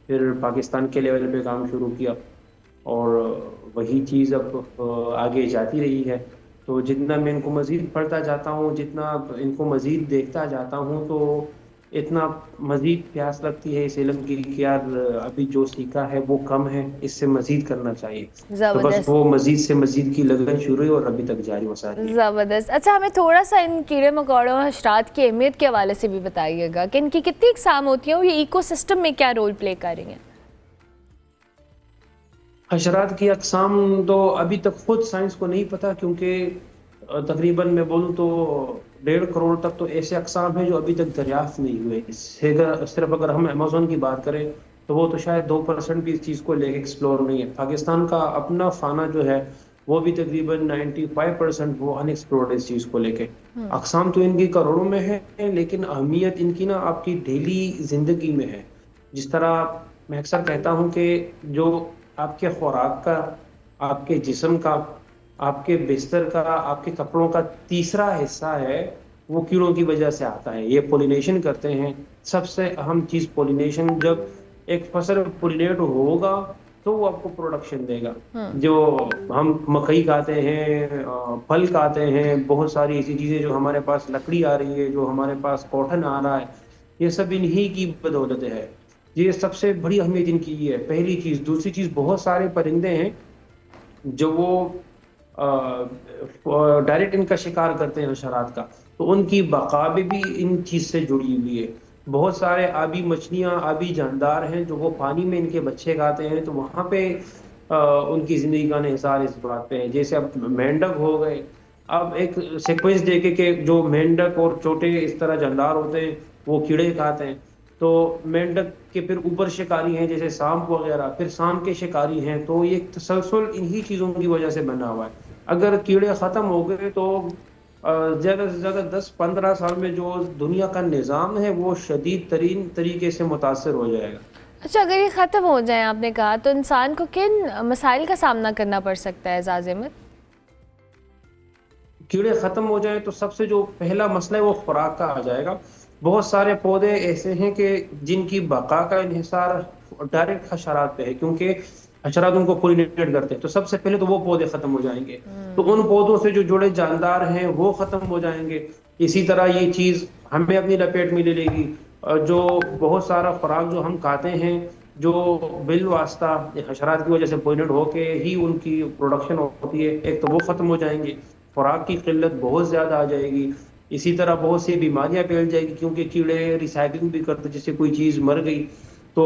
Speaker 4: फिर पाकिस्तान के लेवल पे काम शुरू किया और वही चीज़ अब आगे जाती रही है। तो जितना मैं इनको मज़ीद पढ़ता जाता हूँ, जितना इनको मज़ीद देखता जाता हूँ, तो इतना मजीद प्यास लगती है इस इल्म की कि यार अभी जो सीखा है वो कम है, इससे मजीद करना चाहिए। तो बस
Speaker 1: ज़बरदस्त।
Speaker 4: वो मजीद से मजीद की लगन शुरू हुई और अभी तक जारी वसारी है।
Speaker 1: ज़बरदस्त। अच्छा, हमें थोड़ा सा इन कीड़े मकोड़ों और हशरात की अहमियत के हवाले से भी बताइएगा कि इनकी कितनी इकसाम होती हैं और ये इकोसिस्टम में क्या रोल प्ले करेंगे।
Speaker 4: हशरात की अकसाम तो अभी तक खुद साइंस को नहीं पता, क्योंकि तकरीबन मैं बोलूँ तो 1.5 करोड़ तक तो ऐसे अकसाम हैं जो अभी तक दरियाफ्त नहीं हुए। इससे सिर्फ अगर हम अमेजोन की बात करें तो वो तो शायद 2% भी इस चीज़ को लेके एक्सप्लोर नहीं है। पाकिस्तान का अपना फाना जो है वो भी तकरीबन 95% वो अनएक्सप्लोर्ड इस चीज़ को लेके। अकसाम तो इनकी करोड़ों में है, लेकिन अहमियत इनकी ना आपकी डेली जिंदगी में है। जिस तरह मैं अक्सर कहता हूँ कि जो आपके खुराक का, आपके जिस्म का, आपके बिस्तर का, आपके कपड़ों का तीसरा हिस्सा है, वो कीड़ों की वजह से आता है। ये पोलिनेशन करते हैं। सबसे अहम चीज पोलिनेशन। जब एक फसल पोलिनेट होगा तो वो आपको प्रोडक्शन देगा। जो हम मकई खाते हैं, फल खाते हैं, बहुत सारी ऐसी चीजें जो हमारे पास लकड़ी आ रही है, जो हमारे पास कॉटन आ रहा है, ये सब इन्हीं की बदौलत है। ये सबसे बड़ी अहमियत इनकी ये है, पहली चीज। दूसरी चीज, बहुत सारे परिंदे हैं जो वो डायरेक्ट इनका शिकार करते हैं हशरात का, तो उनकी बका भी इन चीज से जुड़ी हुई है। बहुत सारे आबी मछलियां, आबी जानदार हैं जो वो पानी में इनके बच्चे खाते हैं, तो वहां पे उनकी जिंदगी का इंहिसार इस बात पे है। जैसे अब मेंढक हो गए, अब एक सीक्वेंस देखे कि जो मेंढक और छोटे इस तरह जानदार होते हैं वो कीड़े खाते हैं, तो मेंढक के फिर ऊपर शिकारी हैं जैसे सांप वगैरह, फिर सांप के शिकारी हैं। तो ये तसलसल इन्हीं चीजों की वजह से बना हुआ है। अगर कीड़े खत्म हो गए तो ज्यादा से ज्यादा 10-15 साल में जो दुनिया का निज़ाम है वो शदीद तरीन तरीके से मुतासर हो जाएगा।
Speaker 1: अच्छा, अगर ये ख़त्म हो जाए, आपने कहा, तो इंसान को किन मसाइल का सामना करना पड़ सकता है एजाज़ अहमद?
Speaker 4: कीड़े खत्म हो जाए तो सबसे जो पहला मसला है वो खुराक का आ जाएगा। बहुत सारे पौधे ऐसे हैं कि जिनकी बका का इंहिसार डायरेक्ट हशरात पे है, क्योंकि हशरात उनको पोलिनेट करते हैं। तो सबसे पहले तो वो पौधे खत्म हो जाएंगे, तो उन पौधों से जो जुड़े जानदार हैं वो खत्म हो जाएंगे। इसी तरह ये चीज हमें अपनी लपेट में ले लेगी। जो बहुत सारा खुराक जो हम खाते हैं, जो बिल वास्ता हशरात की वजह से पोलिनेट होके ही उनकी प्रोडक्शन होती है, एक तो वो खत्म हो जाएंगे। खुराक की किल्लत बहुत ज्यादा आ जाएगी। इसी तरह बहुत सी बीमारियां फैल जाएगी, क्योंकि कीड़े रिसाइकलिंग भी करते, जैसे कोई चीज मर गई तो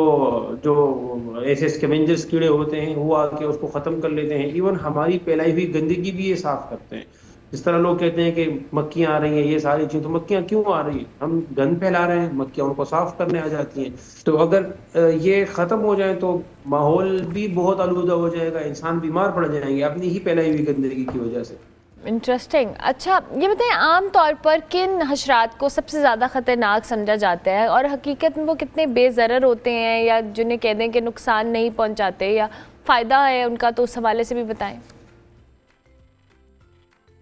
Speaker 4: जो ऐसे स्कैवेंजर्स कीड़े होते हैं वो आके उसको खत्म कर लेते हैं। इवन हमारी फैलाई हुई गंदगी भी ये साफ करते हैं। जिस तरह लोग कहते हैं कि मक्खियां आ रही हैं, ये सारी चीजें, तो मक्खियां क्यों आ रही हैं? हम गंद फैला रहे हैं, मक्खियां उनको साफ करने आ जाती हैं। तो अगर ये खत्म हो जाए तो माहौल भी बहुत आलूदा हो जाएगा, इंसान बीमार पड़ जाएंगे अपनी ही फैलाई हुई गंदगी की वजह से।
Speaker 1: इंटरेस्टिंग। अच्छा, ये बताएं, आम तौर पर किन हशरात को सबसे ज़्यादा ख़तरनाक समझा जाता है और हकीकत में वो कितने बेज़रर होते हैं, या जिन्हें कह दें कि नुकसान नहीं पहुंचाते या फ़ायदा है उनका, तो उस हवाले से भी बताएं।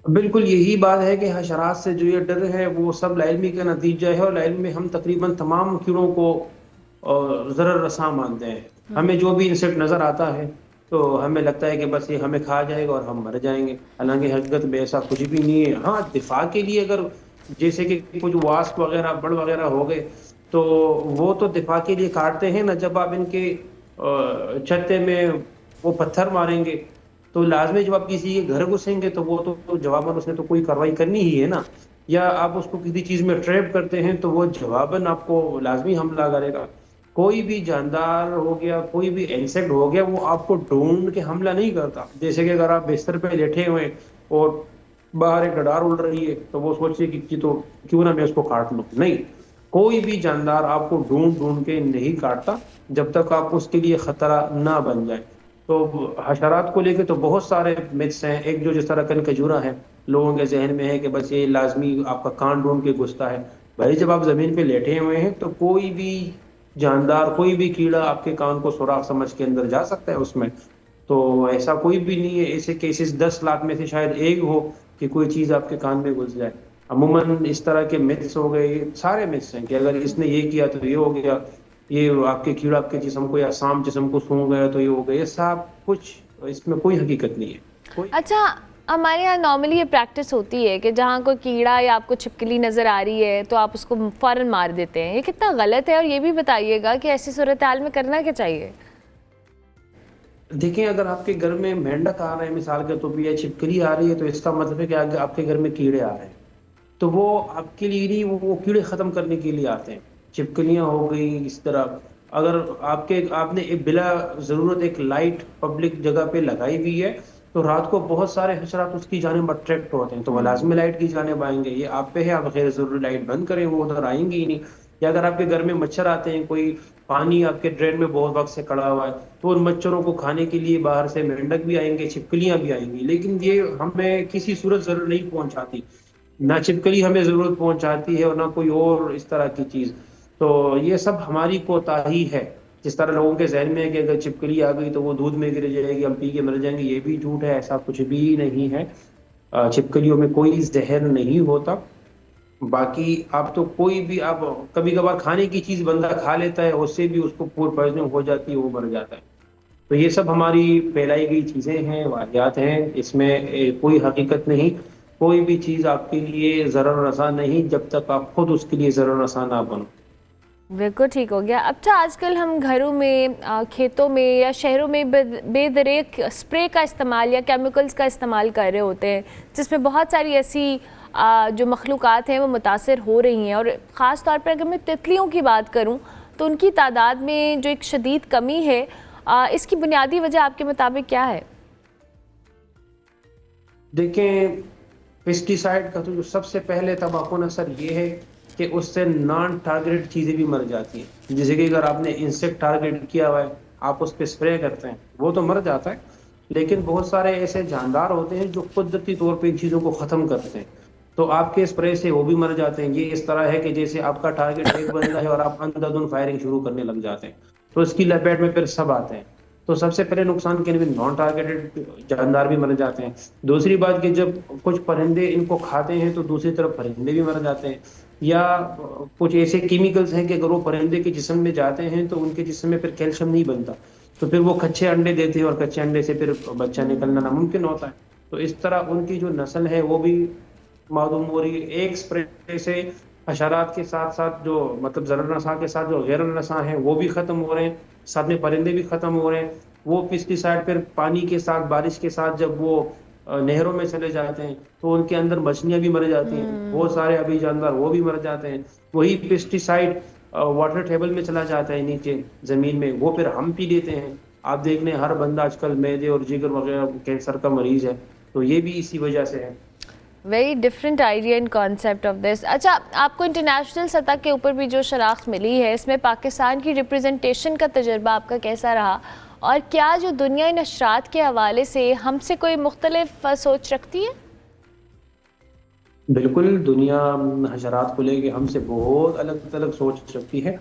Speaker 4: बिल्कुल यही बात है कि हशरात से जो ये डर है वो सब लाइल्मी का नतीजा है, और लाइल्म में हम तकरीबन तमाम कीड़ों को ज़रर रसा मानते हैं। हमें जो भी इंसेक्ट नज़र आता है तो हमें लगता है कि बस ये हमें खा जाएगा और हम मर जाएंगे, हालांकि हकीकत में ऐसा कुछ भी नहीं है। हाँ, दिफा के लिए अगर जैसे कि कुछ वास्प वगैरह, बड़ वगैरह हो गए, तो वो तो दिफा के लिए काटते हैं ना। जब आप इनके छत्ते में वो पत्थर मारेंगे तो लाजमी जब आप किसी के घर घुसेंगे तो वो तो जवाबन उसने तो कोई कार्रवाई करनी ही है ना। या आप उसको किसी चीज में ट्रैप करते हैं तो वो जवाबन आपको लाजमी हमला करेगा। कोई भी जानदार हो गया, कोई भी इंसेक्ट हो गया, वो आपको ढूंढ के हमला नहीं करता। जैसे कि अगर आप बिस्तर पे लेटे हुए और बाहर एक डडार उड़ रही है तो वो सोचिए कि तो क्यों ना मैं उसको काट लूं। नहीं, कोई भी जानदार आपको ढूंढ ढूंढ के नहीं काटता जब तक आप उसके लिए खतरा ना बन जाए। तो हशरात को लेके तो बहुत सारे मिथ्स हैं। एक जो जिस तरह कनकजूरा है, लोगों के जहन में है कि बस ये लाजमी आपका कान ढूंढ के घुसता है। भाई, जब आप जमीन पे लेटे हुए हैं तो कोई भी जानदार, कोई भी कीड़ा आपके कान को सुराख समझ के अंदर जा सकता है उसमें। तो ऐसा कोई भी नहीं है। ऐसे केसेस 10 लाख में से शायद एक हो कि कोई चीज आपके कान में घुस जाए। अमूमन इस तरह के मिथ्स हो गए, सारे मिथ्स हैं कि अगर इसने ये किया तो ये हो गया, ये आपके कीड़ा आपके जिस्म को या सांप जिस्म को सूंघ गया तो ये हो गया। ये सब कुछ, इसमें कोई हकीकत नहीं है।
Speaker 1: अच्छा, हमारे यहाँ नॉर्मली ये प्रैक्टिस होती है कि जहाँ कोई कीड़ा या आपको छिपकली नज़र आ रही है तो आप उसको फ़ौरन मार देते हैं, ये कितना गलत है? और ये भी बताइएगा कि ऐसी सूरत हाल में करना क्या चाहिए?
Speaker 4: देखिए, अगर आपके घर में मेंढक आ रहे हैं मिसाल के तौर पे या छिपकली आ रही है, तो इसका मतलब है कि आपके घर में कीड़े आ रहे हैं। तो वो आपके लिए नहीं, वो कीड़े खत्म करने के लिए आते हैं। छिपकलियां हो गई इस तरह। अगर आपने एक बिला जरूरत एक लाइट पब्लिक जगह पे लगाई हुई है, तो रात को बहुत सारे हशरात उसकी जानिब अट्रैक्ट होते हैं, तो वो लाजमी लाइट की जानिब आएंगे। ये आप पे है, आप गैर जरूरी लाइट बंद करें, वो उधर आएंगे ही नहीं। या अगर आपके घर में मच्छर आते हैं, कोई पानी आपके ड्रेन में बहुत वक्त से खड़ा हुआ है, तो उन मच्छरों को खाने के लिए बाहर से मेंढक भी आएंगे, छिपकलियां भी आएंगी, लेकिन ये हमें किसी सूरत जरूर नहीं पहुंचाती। ना छिपकली हमें जरूरत पहुंचाती है और ना कोई और इस तरह की चीज। तो ये सब हमारी कोताही है। जिस तरह लोगों के जहन में है कि अगर छिपकली आ गई तो वो दूध में गिर जाएगी, हम पी के मर जाएंगे, ये भी झूठ है, ऐसा कुछ भी नहीं है। छिपकलियों में कोई जहर नहीं होता। बाकी आप तो कोई भी, आप कभी कभार खाने की चीज बंदा खा लेता है, उससे भी उसको फूड पॉइजनिंग हो जाती है, वो मर जाता है। तो ये सब हमारी फैलाई गई चीजें हैं, वाहियात हैं, इसमें कोई हकीकत नहीं। कोई भी चीज आपके लिए जरर रसा नहीं जब तक आप खुद उसके लिए जरर रसा ना बनो।
Speaker 1: बिल्कुल ठीक हो गया। अच्छा, आजकल हम घरों में, खेतों में या शहरों में बेदरेक स्प्रे का इस्तेमाल या केमिकल्स का इस्तेमाल कर रहे होते हैं, जिसमें बहुत सारी ऐसी जो मखलूक़ात हैं वो मुतासर हो रही हैं। और ख़ास तौर पर अगर मैं तितलियों की बात करूं तो उनकी तादाद में जो एक शदीद कमी है, इसकी बुनियादी वजह आपके मुताबिक क्या है?
Speaker 4: देखें, पेस्टिसाइड का तो जो सबसे पहले तबाहकुन असर ये है कि उससे नॉन टारगेटेड चीजें भी मर जाती हैं। जैसे कि अगर आपने इंसेक्ट टारगेट किया हुआ है, आप उस पर स्प्रे करते हैं, वो तो मर जाता है, लेकिन बहुत सारे ऐसे जानदार होते हैं जो कुदरती तौर पे इन चीजों को खत्म करते हैं, तो आपके स्प्रे से वो भी मर जाते हैं। ये इस तरह है कि जैसे आपका टारगेट एक बंदा है और आप अंधाधुंध फायरिंग शुरू करने लग जाते हैं, तो इसकी लपेट में फिर सब आते हैं। तो सबसे पहले नुकसान के लिए नॉन टारगेटेड जानदार भी मर जाते हैं। दूसरी बात कि जब कुछ परिंदे इनको खाते हैं तो दूसरी तरफ परिंदे भी मर जाते हैं। या कुछ ऐसे केमिकल्स हैं कि अगर वो परिंदे के जिस्म में जाते हैं तो उनके जिस्म में फिर कैल्शियम नहीं बनता, तो फिर वो कच्चे अंडे देते हैं और कच्चे अंडे से फिर बच्चा निकलना नामुमकिन होता है। तो इस तरह उनकी जो नस्ल है वो भी मालूम हो रही है। एक स्प्रे से हशरात के साथ साथ जो मतलब ज़रर नसा के साथ जो गैर नसा है वो भी खत्म हो रहे हैं, साथ में परिंदे भी खत्म हो रहे हैं। वो पेस्टिसाइड फिर पानी के साथ, बारिश के साथ जब वो नहरों में चले जाते हैं तो उनके अंदर मछलियां भी मर जाती हैं, बहुत सारे अभी जानवर वो भी मर जाते हैं। वही पेस्टिसाइड वाटर टेबल में चला जाता है, नीचे जमीन में, वो फिर हम पी लेते हैं। आप देख लें, हर बंदा आजकल मैदे और जिगर वगैरह कैंसर का मरीज है, तो ये भी इसी वजह से है।
Speaker 1: Very different idea and concept of this. अच्छा, आपको इंटरनेशनल सतह के ऊपर भी जो शनाख्त मिली है, इसमें पाकिस्तान की रिप्रेजेंटेशन का तजर्बा आपका कैसा रहा? और क्या जो दुनिया नशरात के हवाले से हमसे कोई मुख्तलिफ सोच रखती है?
Speaker 4: बिल्कुल, दुनिया हशरात को लेके हमसे बहुत अलग अलग सोच रखती है।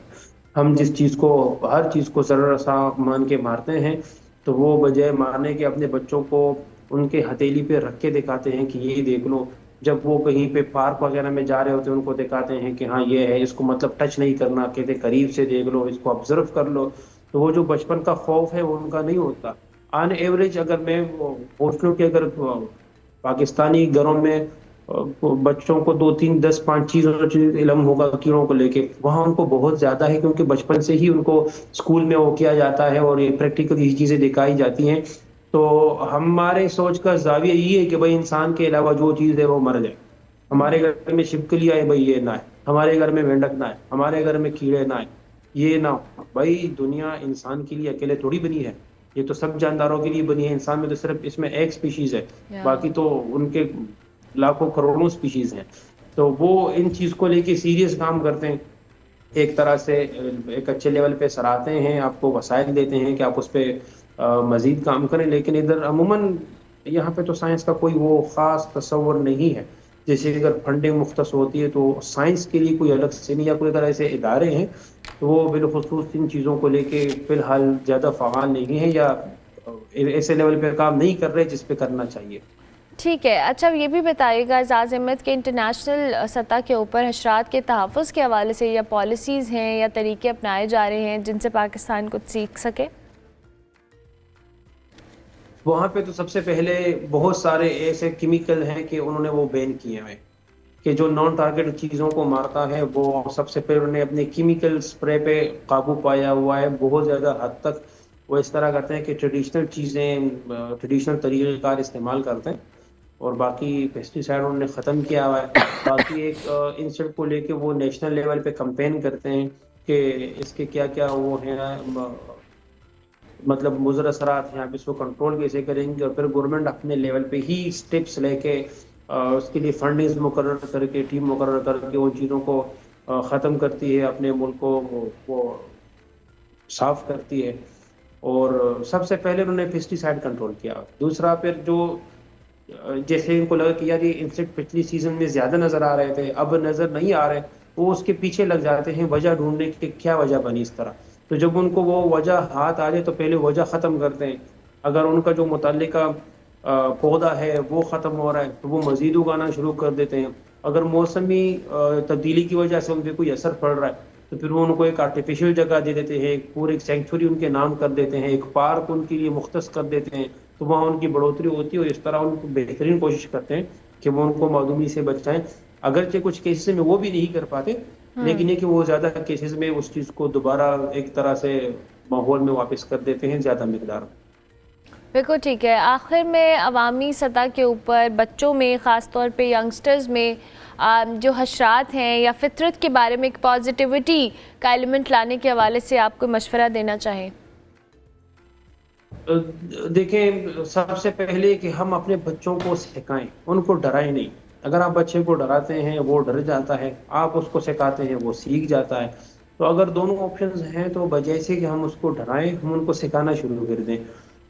Speaker 4: हम जिस चीज़ को, हर चीज़ को जरा सा मान के मारते हैं, तो वो बजाय मारने के अपने बच्चों को उनके हथेली पे रख के दिखाते हैं कि ये देख लो। जब वो कहीं पे पार्क वगैरह में जा रहे होते हैं, उनको दिखाते हैं कि हाँ ये है, इसको मतलब टच नहीं करना, कहते करीब से देख लो, इसको ऑब्जर्व कर लो। तो वो जो बचपन का खौफ है वो उनका नहीं होता। ऑन एवरेज अगर मैं पूछ लूँ कि अगर पाकिस्तानी घरों में बच्चों को 2, 3, 10, 5 चीजों का इल्म होगा कीड़ों को लेके, वहाँ उनको बहुत ज्यादा है, क्योंकि बचपन से ही उनको स्कूल में वो किया जाता है और ये प्रैक्टिकल ये चीजें दिखाई जाती हैं। तो हमारे सोच का जाविया ये है कि भाई इंसान के अलावा जो चीज है वो मर जाए। हमारे घर में छिपकली आए भाई ये ना है, हमारे घर में मेंढक ना है, हमारे घर में कीड़े ना है, ये ना हो। भाई दुनिया इंसान के लिए अकेले थोड़ी बनी है, ये तो सब जानदारों के लिए बनी है। इंसान में तो सिर्फ इसमें एक स्पीशीज है, बाकी तो उनके लाखों करोड़ों स्पीशीज हैं। तो वो इन चीज को लेके सीरियस काम करते हैं, एक तरह से एक अच्छे लेवल पे सराहते हैं, आपको वसाइल देते हैं कि आप उस पर मजीद काम करें। लेकिन इधर अमूमन यहाँ पे तो साइंस का कोई वो खास तस्वर नहीं है। जैसे अगर फंडिंग मुख्तस होती है तो साइंस के लिए कोई अलग से नहीं, या कोई अगर ऐसे इदारे हैं तो वो बिलखुसूस इन चीज़ों को लेके फिलहाल ज़्यादा फ़आल नहीं है या ऐसे लेवल पे काम नहीं कर रहे जिस पे करना चाहिए।
Speaker 1: ठीक है। अच्छा, ये भी बताइएगा एजाज़ अहमद के इंटरनेशनल सतह के ऊपर हशरात के तहफ़्फ़ुज़ के हवाले से या पॉलिसीज़ हैं या तरीके अपनाए जा रहे हैं जिनसे पाकिस्तान कुछ सीख सके?
Speaker 4: वहाँ पे तो सबसे पहले बहुत सारे ऐसे केमिकल हैं कि उन्होंने वो बैन किए हैं, कि जो नॉन टारगेट चीज़ों को मारता है वो सबसे पहले उन्होंने अपने केमिकल स्प्रे पे काबू पाया हुआ है। बहुत ज़्यादा हद तक वो इस तरह करते हैं कि ट्रेडिशनल चीज़ें, ट्रेडिशनल तरीक़ेकार इस्तेमाल करते हैं, और बाकी पेस्टिसाइड उन्होंने ख़त्म किया हुआ है। बाकी एक इंसेक्ट को लेके वो नेशनल लेवल पे कैंपेन करते हैं कि इसके क्या क्या वो हैं, मतलब मुज़र असरात हैं, आप इसको कंट्रोल कैसे करेंगे। और फिर गवर्नमेंट अपने लेवल पे ही स्टेप्स लेके उसके लिए फंडिंग्स मुकर्रर करके, टीम मुकर्रर करके उन चीज़ों को ख़त्म करती है, अपने मुल्क को वो साफ करती है। और सबसे पहले उन्होंने पेस्टिसाइड कंट्रोल किया। दूसरा फिर जो जैसे इनको लगा कि यार ये इंसेक्ट पिछली सीजन में ज़्यादा नज़र आ रहे थे, अब नज़र नहीं आ रहे, वो उसके पीछे लग जाते हैं वजह ढूंढने की, क्या वजह बनी इस तरह। तो जब उनको वो वजह हाथ आ जाए तो पहले वजह ख़त्म करते हैं। अगर उनका जो मुतल्लिका पौधा है वो ख़त्म हो रहा है तो वो मज़ीद उगाना शुरू कर देते हैं। अगर मौसमी तब्दीली की वजह से उन पर कोई असर पड़ रहा है तो फिर वो उनको एक आर्टिफिशियल जगह दे देते हैं, एक पूरे एक सेंचुरी उनके नाम कर देते हैं, एक पार्क उनके लिए मुख्तस कर देते हैं, तो वहाँ उनकी बढ़ोतरी होती है। और इस तरह उनको बेहतरीन कोशिश करते हैं कि वो उनको मादूमी से बचाएं। अगरचे कुछ केसेस में वो भी नहीं कर पाते, लेकिन ये कि वो ज़्यादा केसेस में उस चीज़ को दोबारा एक तरह से माहौल में वापस कर देते हैं ज़्यादा मिकदार में।
Speaker 1: बिल्कुल ठीक है। आखिर में अवामी सतह के ऊपर बच्चों में, ख़ास तौर पे यंगस्टर्स में जो हशरात हैं या फितरत के बारे में एक पॉजिटिविटी का एलिमेंट लाने के हवाले से आप कोई मशवरा देना चाहें?
Speaker 4: देखें, सबसे पहले कि हम अपने बच्चों को सिखाएं, उनको डराएं नहीं। अगर आप बच्चे को डराते हैं वो डर जाता है, आप उसको सिखाते हैं वो सीख जाता है। तो अगर दोनों ऑप्शंस हैं तो बजाय से कि हम उसको डराएं, हम उनको सिखाना शुरू कर दें।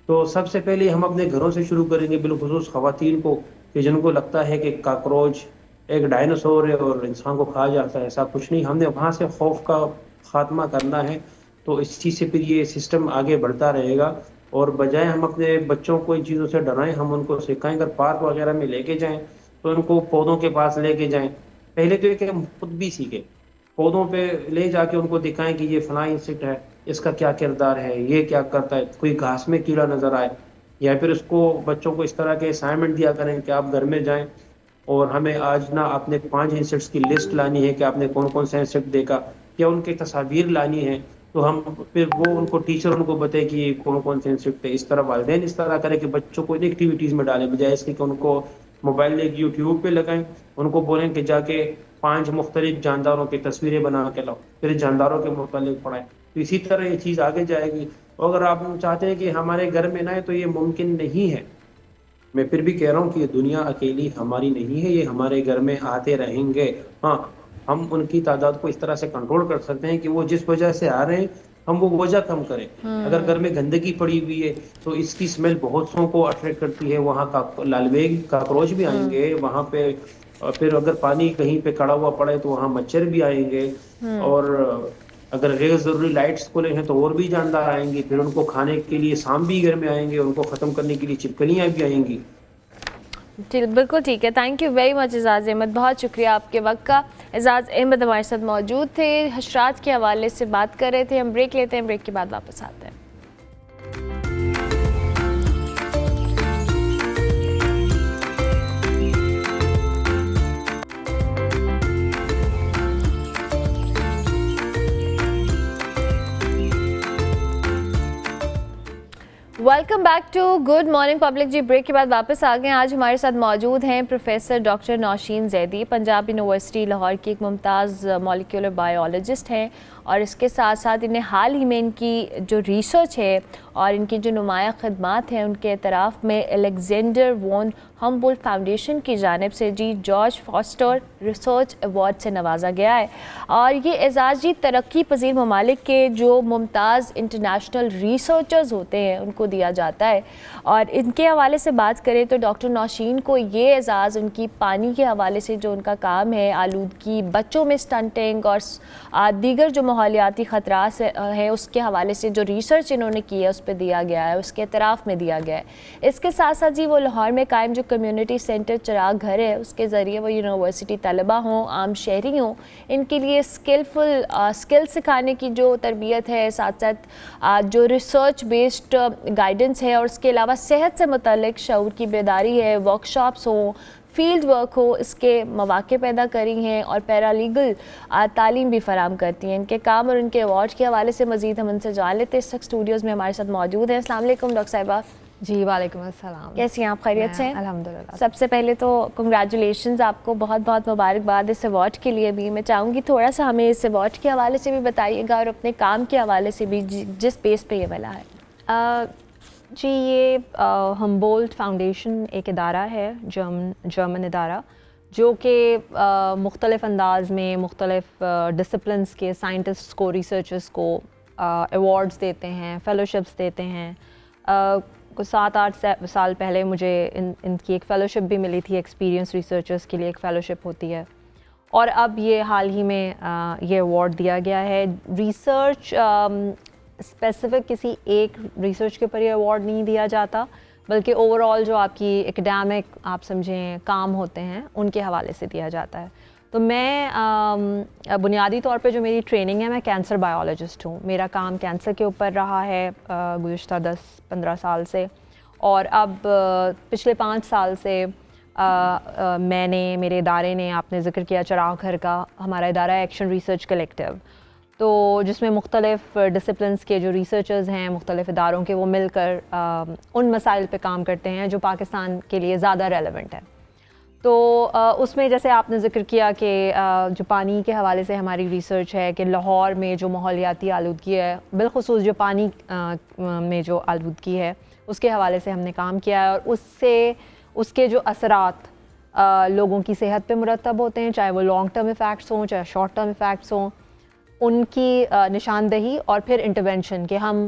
Speaker 4: तो सबसे पहले हम अपने घरों से शुरू करेंगे, बिलखुसूस ख़वातीन को, कि जिनको लगता है कि काकरोच एक डायनासोर है और इंसान को खा जाता है, ऐसा कुछ नहीं। हमने वहाँ से खौफ का खात्मा करना है। तो इस चीज़ से फिर ये सिस्टम आगे बढ़ता रहेगा। और बजाय हम अपने बच्चों को इन चीज़ों से डराएं, हम उनको सिखाएं। अगर पार्क वगैरह में लेके जाएं तो उनको पौधों के पास लेके जाएं। पहले तो ये कि हम खुद भी सीखें, पौधों पे ले जाके उनको दिखाएं कि ये फलां इंसेक्ट है, इसका क्या किरदार है, ये क्या करता है। कोई घास में कीड़ा नज़र आए, या फिर उसको बच्चों को इस तरह के असाइनमेंट दिया करें कि आप घर में जाएं और हमें आज ना अपने 5 इंसेक्ट्स की लिस्ट लानी है कि आपने कौन कौन सा इंसेक्ट देखा, या उनकी तस्वीर लानी है। तो हम फिर वो उनको टीचर उनको बताए कि ये कौन कौन से इंसेक्ट है। इस तरह वालिदैन इस तरह करें कि बच्चों को इन एक्टिविटीज़ में डालें, बजाय इसके कि उनको मोबाइल एक यूट्यूब पे लगाएं। उनको बोलें कि जाके 5 मुख्तलिफ जानदारों की तस्वीरें बना के लाओ, फिर जानदारों के मुतालिक पढ़ाएं। तो इसी तरह ये चीज़ आगे जाएगी। और अगर आप चाहते हैं कि हमारे घर में ना है तो ये मुमकिन नहीं है। मैं फिर भी कह रहा हूँ कि ये दुनिया अकेली हमारी नहीं है, ये हमारे घर में आते रहेंगे। हाँ, हम उनकी तादाद को इस तरह से कंट्रोल कर सकते हैं कि वो जिस वजह से आ रहे हैं हम वो वजह कम करें। अगर घर में गंदगी पड़ी हुई है तो इसकी स्मेल बहुत सौ को अट्रैक्ट करती है, वहाँ का लालवेग काकरोच भी आएंगे वहाँ पे। फिर अगर पानी कहीं पे खड़ा हुआ पड़े तो वहाँ मच्छर भी आएंगे। और अगर गैर जरूरी लाइट्स खुले हैं तो और भी जानदार आएंगे। फिर उनको खाने के लिए सांप भी घर में आएंगे, उनको ख़त्म करने के लिए छिपकलियाँ भी आएंगी।
Speaker 1: जी बिल्कुल ठीक है। थैंक यू वेरी मच एजाज़ अहमद, बहुत शुक्रिया आपके वक्त का। एजाज़ अहमद हमारे साथ मौजूद थे, हशरात के हवाले से बात कर रहे थे। हम ब्रेक लेते हैं, ब्रेक के बाद वापस आते हैं। Welcome back to good morning public. Ji break के बाद वापस आ गए। आज हमारे साथ मौजूद हैं professor doctor Nausheen Zaidi, Punjab university Lahore की एक मुमताज़ मॉलिक्यूलर बायोलॉजिस्ट हैं, और इसके साथ साथ इन्हें हाल ही में इनकी जो रिसर्च है और इनकी जो नुमाया खदमात हैं उनके एतराफ़ में अलेक्जेंडर वॉन हम्बोल्ट फाउंडेशन की जानिब से जी जॉर्ज फॉस्टर रिसर्च अवार्ड से नवाजा गया है। और ये एजाज़ जी तरक्की पजीर ममालिक के जो मुमताज़ इंटरनेशनल रिसर्चर्स होते हैं उनको दिया जाता है। और इनके हवाले से बात करें तो डॉक्टर नौशीन को ये एजाज़ उनकी पानी के हवाले से जो उनका काम है, आलूदगी, बच्चों में स्टंटिंग और दीगर जो माहौलियाती ख़तरात है उसके हवाले से जो रिसर्च इन्होंने की है उस पे दिया गया है, उसके एतराफ़ में दिया गया है। इसके साथ साथ जी वो लाहौर में कायम जो कम्युनिटी सेंटर चिराग घर है, उसके ज़रिए वो यूनिवर्सिटी तलबा हों, आम शहरी हों, इनके लिए स्किल सिखाने की जो तरबियत है, साथ साथ जो रिसर्च बेस्ड गाइडेंस है, और उसके अलावा सेहत से मुतल्लिक शऊर की बेदारी है, वर्कशॉप्स हों, फील्ड वर्क हो, इसके मौक़े पैदा करी हैं और पैरालीगल तालीम भी फराम करती हैं। इनके काम और इनके अवार्ड के हवाले से मज़ीद हम उनसे जान लेते हैं। इस वक्त स्टूडियोज़ में हमारे साथ मौजूद हैं। अस्सलाम वालेकुम डॉक्टर साहिबा।
Speaker 5: जी वालेकुम अस्सलाम।
Speaker 1: कैसी हैं आप? खैरियत से हैं?
Speaker 5: अल्हम्दुलिल्लाह।
Speaker 1: सबसे पहले तो कंग्रेचुलेशंस, आपको बहुत बहुत मुबारकबाद इस अवार्ड के लिए भी। मैं चाहूँगी थोड़ा सा हमें इस अवार्ड के हवाले से भी बताइएगा और अपने काम के हवाले से भी, जिस बेस पे ये मिला है।
Speaker 5: जी ये हम्बोल्ट फाउंडेशन एक इदारा है, जर्मन इदारा, जो कि मुख्तलिफ़ अंदाज में मुख्तलिफ़ डिसिप्लिन्स के साइंटिस्ट्स को, रिसर्चर्स को अवार्ड्स देते हैं, फेलोशिप्स देते हैं। कुछ 7-8 साल पहले मुझे इनकी एक फ़ेलोशिप भी मिली थी। एक्सपीरियंस रिसर्चर्स के लिए एक फ़ेलोशिप होती है, और अब ये हाल ही में ये अवार्ड दिया गया है। रिसर्च स्पेसिफिक किसी एक रिसर्च के ऊपर ये अवार्ड नहीं दिया जाता, बल्कि ओवरऑल जो आपकी एकेडमिक आप समझें काम होते हैं उनके हवाले से दिया जाता है। तो मैं बुनियादी तौर पे जो मेरी ट्रेनिंग है, मैं कैंसर बायोलॉजिस्ट हूँ। मेरा काम कैंसर के ऊपर रहा है गुज़िश्ता 10-15 साल से, और अब पिछले 5 साल से मैंने, मेरे इदारे ने, आपने ज़िक्र किया चिराग घर का, हमारा इदारा है एक्शन रिसर्च कलेक्टिव, तो जिसमें मुख्तलिफ़ डिसिप्लिन्स के जो रिसर्चर्स हैं मुख्तलिफ़ इदारों के, वो मिलकर उन मसाइल पे काम करते हैं जो पाकिस्तान के लिए ज़्यादा रेलेवेंट है। तो उसमें जैसे आपने ज़िक्र किया कि जो पानी के हवाले से हमारी रिसर्च है कि लाहौर में जो माहौलियाती आलूदगी है, बिलखुसूस जो पानी में जो आलूदगी है, उसके हवाले से हमने काम किया है, और उससे उसके जो असरात लोगों की सेहत पे मुरतब होते हैं, चाहे वो लॉन्ग टर्म इफ़ेक्ट्स हों, चाहे शॉर्ट टर्म इफ़ेक्ट्स हों, उनकी निशानदही और फिर इंटरवेंशन कि हम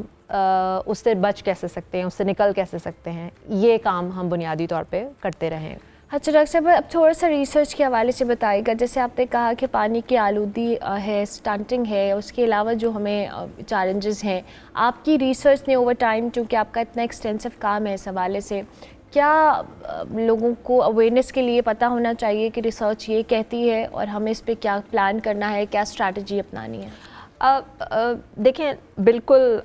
Speaker 5: उससे बच कैसे सकते हैं, उससे निकल कैसे सकते हैं, ये काम हम बुनियादी तौर पे करते रहें।
Speaker 1: अच्छा डॉक्टर साहब, अब थोड़ा सा रिसर्च के हवाले से बताइएगा। जैसे आपने कहा कि पानी की आलूदी है, स्टंटिंग है, उसके अलावा जो हमें चैलेंजेस हैं, आपकी रिसर्च ने ओवर टाइम, चूँकि आपका इतना एक्सटेंसिव काम है इस हवाले से, क्या लोगों को अवेयरनेस के लिए पता होना चाहिए कि रिसर्च ये कहती है और हमें इस पे क्या प्लान करना है, क्या स्ट्रैटेजी अपनानी है?
Speaker 5: देखें, बिल्कुल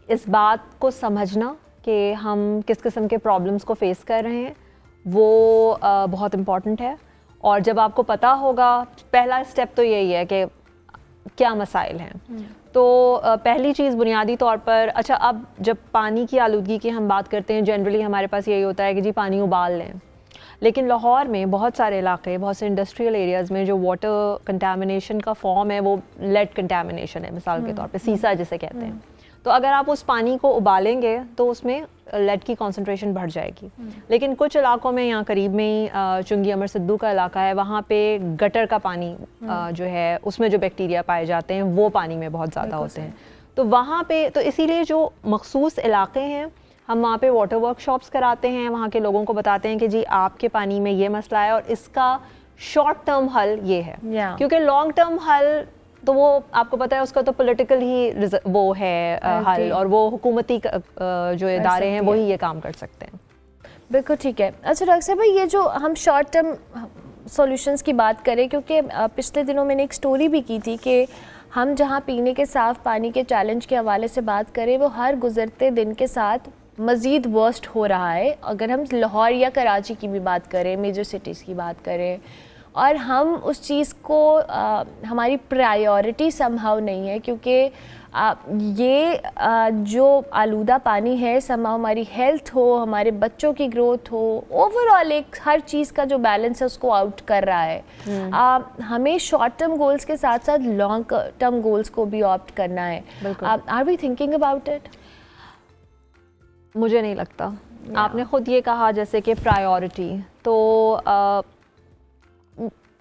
Speaker 5: इस बात को समझना कि हम किस किस्म के प्रॉब्लम्स को फेस कर रहे हैं, वो बहुत इम्पॉर्टेंट है। और जब आपको पता होगा, पहला स्टेप तो यही है कि क्या मसाइल हैं। तो पहली चीज़ बुनियादी तौर पर, अच्छा, अब जब पानी की आलूदगी की हम बात करते हैं, जनरली हमारे पास यही होता है कि जी पानी उबाल लें, लेकिन लाहौर में बहुत सारे इलाके, बहुत से इंडस्ट्रियल एरियाज़ में जो वाटर कंटामिनेशन का फॉर्म है वो लेड कंटामिनेशन है, मिसाल के तौर पे सीसा जिसे कहते हैं। तो अगर आप उस पानी को उबालेंगे तो उसमें लेड की कॉन्सेंट्रेशन बढ़ जाएगी। लेकिन कुछ इलाकों में, यहाँ करीब में ही चुंगी अमर सिद्धू का इलाका है, वहाँ पे गटर का पानी जो है उसमें जो बैक्टीरिया पाए जाते हैं वो पानी में बहुत ज़्यादा होते हैं। तो वहाँ पे, तो इसीलिए जो मखसूस इलाके हैं, हम वहाँ पे वाटर वर्कशॉप्स कराते हैं, वहाँ के लोगों को बताते हैं कि जी आपके पानी में ये मसला है और इसका शॉर्ट टर्म हल ये है। क्योंकि लॉन्ग टर्म हल तो वो आपको पता है उसका तो पॉलिटिकल ही वो है हल, और वो हुकूमती जो इदारे हैं वही ये काम कर सकते हैं।
Speaker 1: बिल्कुल ठीक है। अच्छा डॉक्टर साहब, ये जो हम शॉर्ट टर्म सॉल्यूशंस की बात करें, क्योंकि पिछले दिनों मैंने एक स्टोरी भी की थी कि हम जहाँ पीने के साफ़ पानी के चैलेंज के हवाले से बात करें, वो हर गुज़रते दिन के साथ मज़ीद वर्स्ट हो रहा है। अगर हम लाहौर या कराची की भी बात करें, मेजर सिटीज़ की बात करें, और हम उस चीज़ को हमारी प्रायोरिटी समहाउ नहीं है, क्योंकि ये जो आलूदा पानी है समहाउ हमारी हेल्थ हो, हमारे बच्चों की ग्रोथ हो, ओवरऑल एक हर चीज़ का जो बैलेंस है उसको आउट कर रहा है। हमें शॉर्ट टर्म गोल्स के साथ साथ लॉन्ग टर्म गोल्स को भी ऑप्ट करना है। Are we thinking about it?
Speaker 5: मुझे नहीं लगता। आपने ख़ुद ये कहा जैसे कि प्रायोरिटी, तो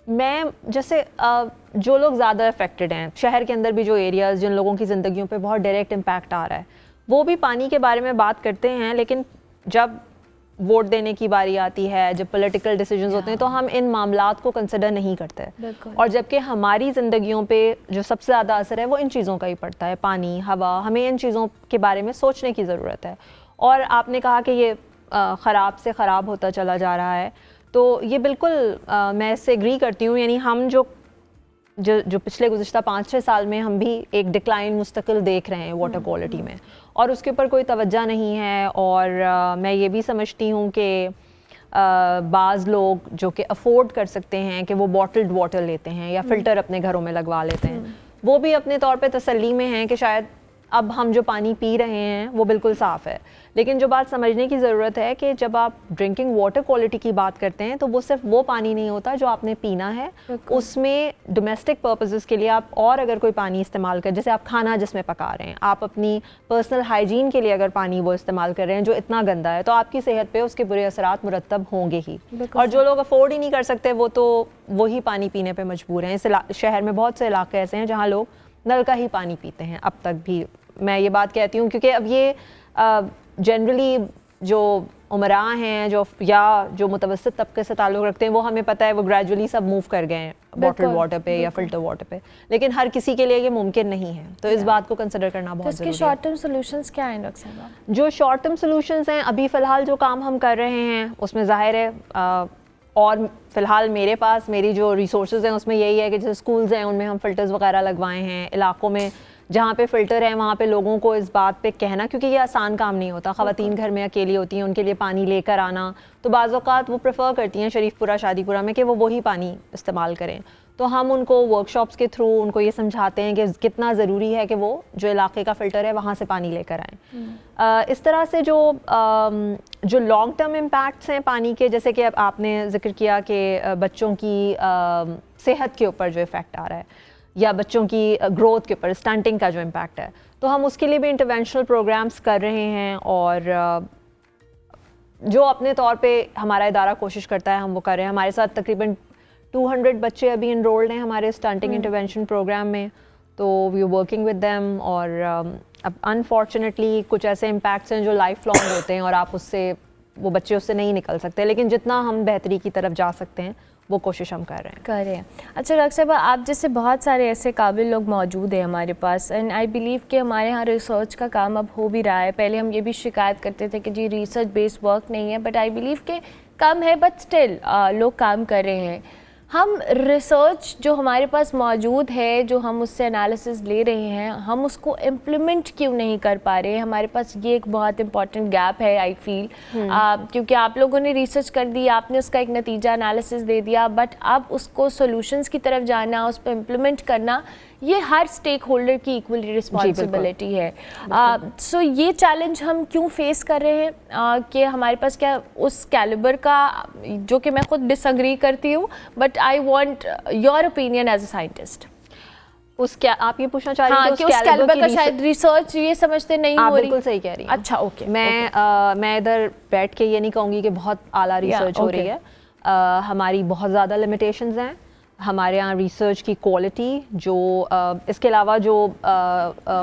Speaker 5: मैं जैसे जो लोग ज़्यादा अफेक्टेड हैं, शहर के अंदर भी जो एरियाज़ जिन लोगों की ज़िंदगियों पे बहुत डायरेक्ट इम्पैक्ट आ रहा है, वो भी पानी के बारे में बात करते हैं, लेकिन जब वोट देने की बारी आती है, जब पॉलिटिकल डिसीजंस होते हैं, तो हम इन मामलात को कंसिडर नहीं करते। और जबकि हमारी ज़िंदगियों पे जो सबसे ज़्यादा असर है वो इन चीज़ों का ही पड़ता है, पानी, हवा, हमें इन चीज़ों के बारे में सोचने की ज़रूरत है। और आपने कहा कि ये ख़राब से ख़राब होता चला जा रहा है, तो ये बिल्कुल मैं इससे एग्री करती हूँ। यानी हम जो पिछले गुज़िश्ता 5-6 साल में हम भी एक डिक्लाइन मुस्तकिल देख रहे हैं वाटर क्वालिटी में, और उसके ऊपर कोई तवज्जो नहीं है। और मैं ये भी समझती हूँ कि बाज़ लोग जो कि अफोर्ड कर सकते हैं कि वो बॉटल्ड वाटर लेते हैं या फ़िल्टर अपने घरों में लगवा लेते हैं, वो भी अपने तौर पे तसल्ली में हैं कि शायद अब हम जो पानी पी रहे हैं वो बिल्कुल साफ़ है। लेकिन जो बात समझने की ज़रूरत है कि जब आप ड्रिंकिंग वाटर क्वालिटी की बात करते हैं तो वो सिर्फ वो पानी नहीं होता जो आपने पीना है, उसमें डोमेस्टिक पर्पसेस के लिए आप और अगर कोई पानी इस्तेमाल कर, जैसे आप खाना जिसमें पका रहे हैं, आप अपनी पर्सनल हाइजीन के लिए अगर पानी वो इस्तेमाल कर रहे हैं जो इतना गंदा है, तो आपकी सेहत पे उसके बुरे असरात मुरतब होंगे ही। और जो लोग अफोर्ड ही नहीं कर सकते वो तो वही पानी पीने पर मजबूर हैं। इस शहर में बहुत से इलाके ऐसे हैं जहाँ लोग नल का ही पानी पीते हैं अब तक भी। मैं ये बात कहती हूँ क्योंकि अब ये जनरली जो उमरा हैं जो मुतवस्सित तबके से ताल्लुक़ रखते हैं, वो हमें पता है वो ग्रेजुअली सब मूव कर गए हैं बॉटल्ड वाटर पे या फिल्टर वाटर पे, लेकिन हर किसी के लिए ये मुमकिन नहीं है। तो इस बात को कंसिडर करना बहुत ज़रूरी है।
Speaker 1: इसके शॉर्ट टर्म सॉल्यूशंस क्या हैं डॉक्टर साहब?
Speaker 5: जो शॉर्ट टर्म सॉल्यूशंस हैं, अभी फ़िलहाल जो काम हम कर रहे हैं उसमें ज़ाहिर है और फ़िलहाल मेरी जो रिसोर्सेज हैं उसमें यही है कि जैसे स्कूल्स हैं उनमें हम फ़िल्टर्स वगैरह लगवाए हैं, इलाकों में जहाँ पे फ़िल्टर है वहाँ पे लोगों को इस बात पे कहना, क्योंकि ये आसान काम नहीं होता, ख़वातीन घर में अकेली होती हैं, उनके लिए पानी लेकर आना, तो बाज़ औक़ात वो प्रेफर करती हैं शरीफपुरा शादीपुरा में कि वो वही पानी इस्तेमाल करें। तो हम उनको वर्कशॉप्स के थ्रू उनको ये समझाते हैं कि कितना ज़रूरी है कि वो जो इलाके का फ़िल्टर है वहाँ से पानी लेकर आएँ। इस तरह से जो लॉन्ग टर्म इम्पैक्ट्स हैं पानी के, जैसे कि अब आपने ज़िक्र किया कि बच्चों की सेहत के ऊपर जो इफ़ेक्ट आ रहा है या बच्चों की ग्रोथ के ऊपर स्टंटिंग का जो इम्पैक्ट है, तो हम उसके लिए भी इंटरवेंशनल प्रोग्राम्स कर रहे हैं। और जो अपने तौर पे हमारा इदारा कोशिश करता है हम वो कर रहे हैं। हमारे साथ तकरीबन 200 बच्चे अभी इनरोल्ड हैं हमारे स्टंटिंग इंटरवेंशन प्रोग्राम में, तो we are working with them. और अब अनफॉर्चुनेटली कुछ ऐसे इम्पैक्ट्स हैं जो लाइफ लॉन्ग होते हैं और वो बच्चे उससे नहीं निकल सकते, लेकिन जितना हम बेहतरी की तरफ जा सकते हैं वो कोशिश हम कर रहे हैं।
Speaker 1: अच्छा डॉक्टर साहब, आप जैसे बहुत सारे ऐसे काबिल लोग मौजूद हैं हमारे पास, एंड आई बिलीव कि हमारे यहाँ रिसर्च का काम अब हो भी रहा है। पहले हम ये भी शिकायत करते थे कि जी रिसर्च बेस्ड वर्क नहीं है, बट आई बिलीव कि कम है, बट स्टिल लोग काम कर रहे हैं। हम रिसर्च जो हमारे पास मौजूद है, जो हम उससे एनालिसिस ले रहे हैं, हम उसको इम्प्लीमेंट क्यों नहीं कर पा रहे हैं? हमारे पास ये एक बहुत इंपॉर्टेंट गैप है आई फील, क्योंकि आप लोगों ने रिसर्च कर दी, आपने उसका एक नतीजा एनालिसिस दे दिया, बट अब उसको सॉल्यूशंस की तरफ जाना, उस पर इम्प्लीमेंट करना, ये हर स्टेक होल्डर की इक्वली रिस्पॉन्सिबिलिटी है। सो ये चैलेंज हम क्यों फेस कर रहे हैं कि हमारे पास क्या उस कैलिबर का, जो कि मैं खुद डिसएग्री करती हूँ, but I want your opinion as a scientist.
Speaker 5: आप ये पूछना चाह रही हैं
Speaker 1: कि उस कैलिबर का शायद रिसर्च ये समझते नहीं हो रही?
Speaker 5: बिल्कुल सही कह रही हैं।
Speaker 1: अच्छा, ओके।
Speaker 5: मैं इधर बैठ के ये नहीं कहूँगी कि बहुत आला रिसर्च हो रही है। हमारी बहुत ज़्यादा लिमिटेशंस हैं हमारे यहाँ रिसर्च की क्वालिटी, जो इसके अलावा जो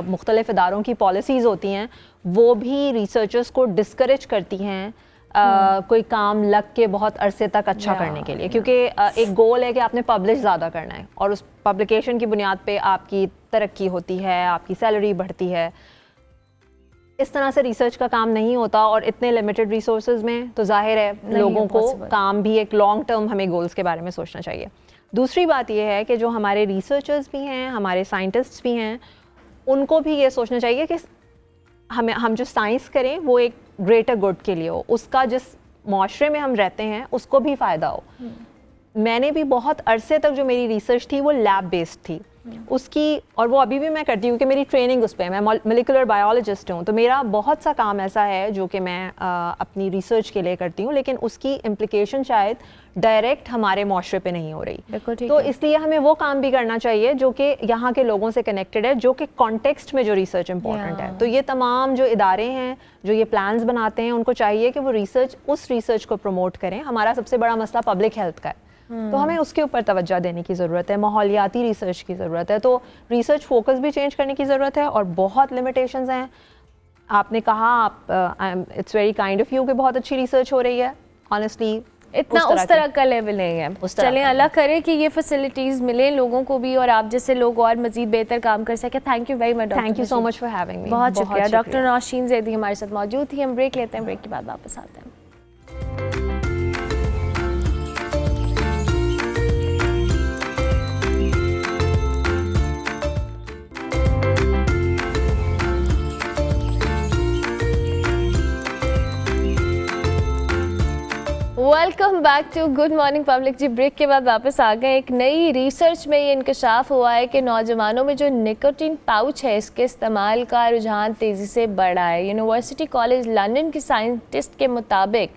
Speaker 5: मुख्तलिफ इदारों की पॉलिसीज़ होती हैं वो भी रिसर्चर्स को डिस्करेज करती हैं कोई काम लग के बहुत अरसे तक अच्छा करने के लिए, क्योंकि एक गोल है कि आपने पब्लिश ज़्यादा करना है और उस पब्लिकेशन की बुनियाद पे आपकी तरक्की होती है, आपकी सैलरी बढ़ती है। इस तरह से रिसर्च का काम नहीं होता, और इतने लिमिटेड रिसोर्सेज में तो जाहिर है लोगों को काम भी एक लॉन्ग टर्म हमें गोल्स के बारे में सोचना चाहिए। दूसरी बात यह है कि जो हमारे रिसर्चर्स भी हैं, हमारे साइंटिस्ट्स भी हैं, उनको भी ये सोचना चाहिए कि हम जो साइंस करें वो एक ग्रेटर गुड के लिए हो, उसका जिस माशरे में हम रहते हैं उसको भी फ़ायदा हो। मैंने भी बहुत अरसे तक जो मेरी रिसर्च थी वो लैब बेस्ड थी उसकी, और वो अभी भी मैं करती हूँ कि मेरी ट्रेनिंग उस पर है। मैं मोलिकुलर बायोलॉजिस्ट हूँ, तो मेरा बहुत सा काम ऐसा है जो कि मैं अपनी रिसर्च के लिए करती हूँ, लेकिन उसकी इम्प्लिकेशन शायद डायरेक्ट हमारे माशरे पे नहीं हो रही। तो इसलिए हमें वो काम भी करना चाहिए जो कि यहाँ के लोगों से कनेक्टेड है, जो कि कॉन्टेक्स्ट में जो रिसर्च इंपॉर्टेंट है। तो ये तमाम जो इदारे हैं जो ये प्लान्स बनाते हैं, उनको चाहिए कि वो उस रिसर्च को प्रमोट करें। हमारा सबसे बड़ा मसला पब्लिक हेल्थ का है, तो हमें उसके ऊपर तवज्जो देने की ज़रूरत है, माहौलियाती रिसर्च की ज़रूरत है। तो रिसर्च फोकस भी चेंज करने की ज़रूरत है, और बहुत लिमिटेशंस हैं। आपने कहा आप it's very kind of you कि बहुत अच्छी रिसर्च हो रही है। ऑनेस्टली
Speaker 1: इतना उस तरह का लेवल नहीं है। चलें, अल्लाह करे कि ये फैसिलिटीज़ मिले लोगों को भी और आप जैसे लोग और मजीद बेहतर काम कर सकें। Thank you very much doctor.
Speaker 5: Thank you so much for having me.
Speaker 1: बहुत शुक्रिया। डॉक्टर नौशीन ज़ैदी हमारे साथ मौजूद थी। हम ब्रेक लेते हैं, ब्रेक के बाद वापस आते हैं। Welcome back to good morning public. Ji break के बाद वापस आ गए। एक नई रिसर्च में ये इंकशाफ हुआ है कि नौजवानों में जो निकोटीन पाउच है इसके इस्तेमाल का रुझान तेज़ी से बढ़ा है। यूनिवर्सिटी कॉलेज लंदन के साइंटिस्ट के मुताबिक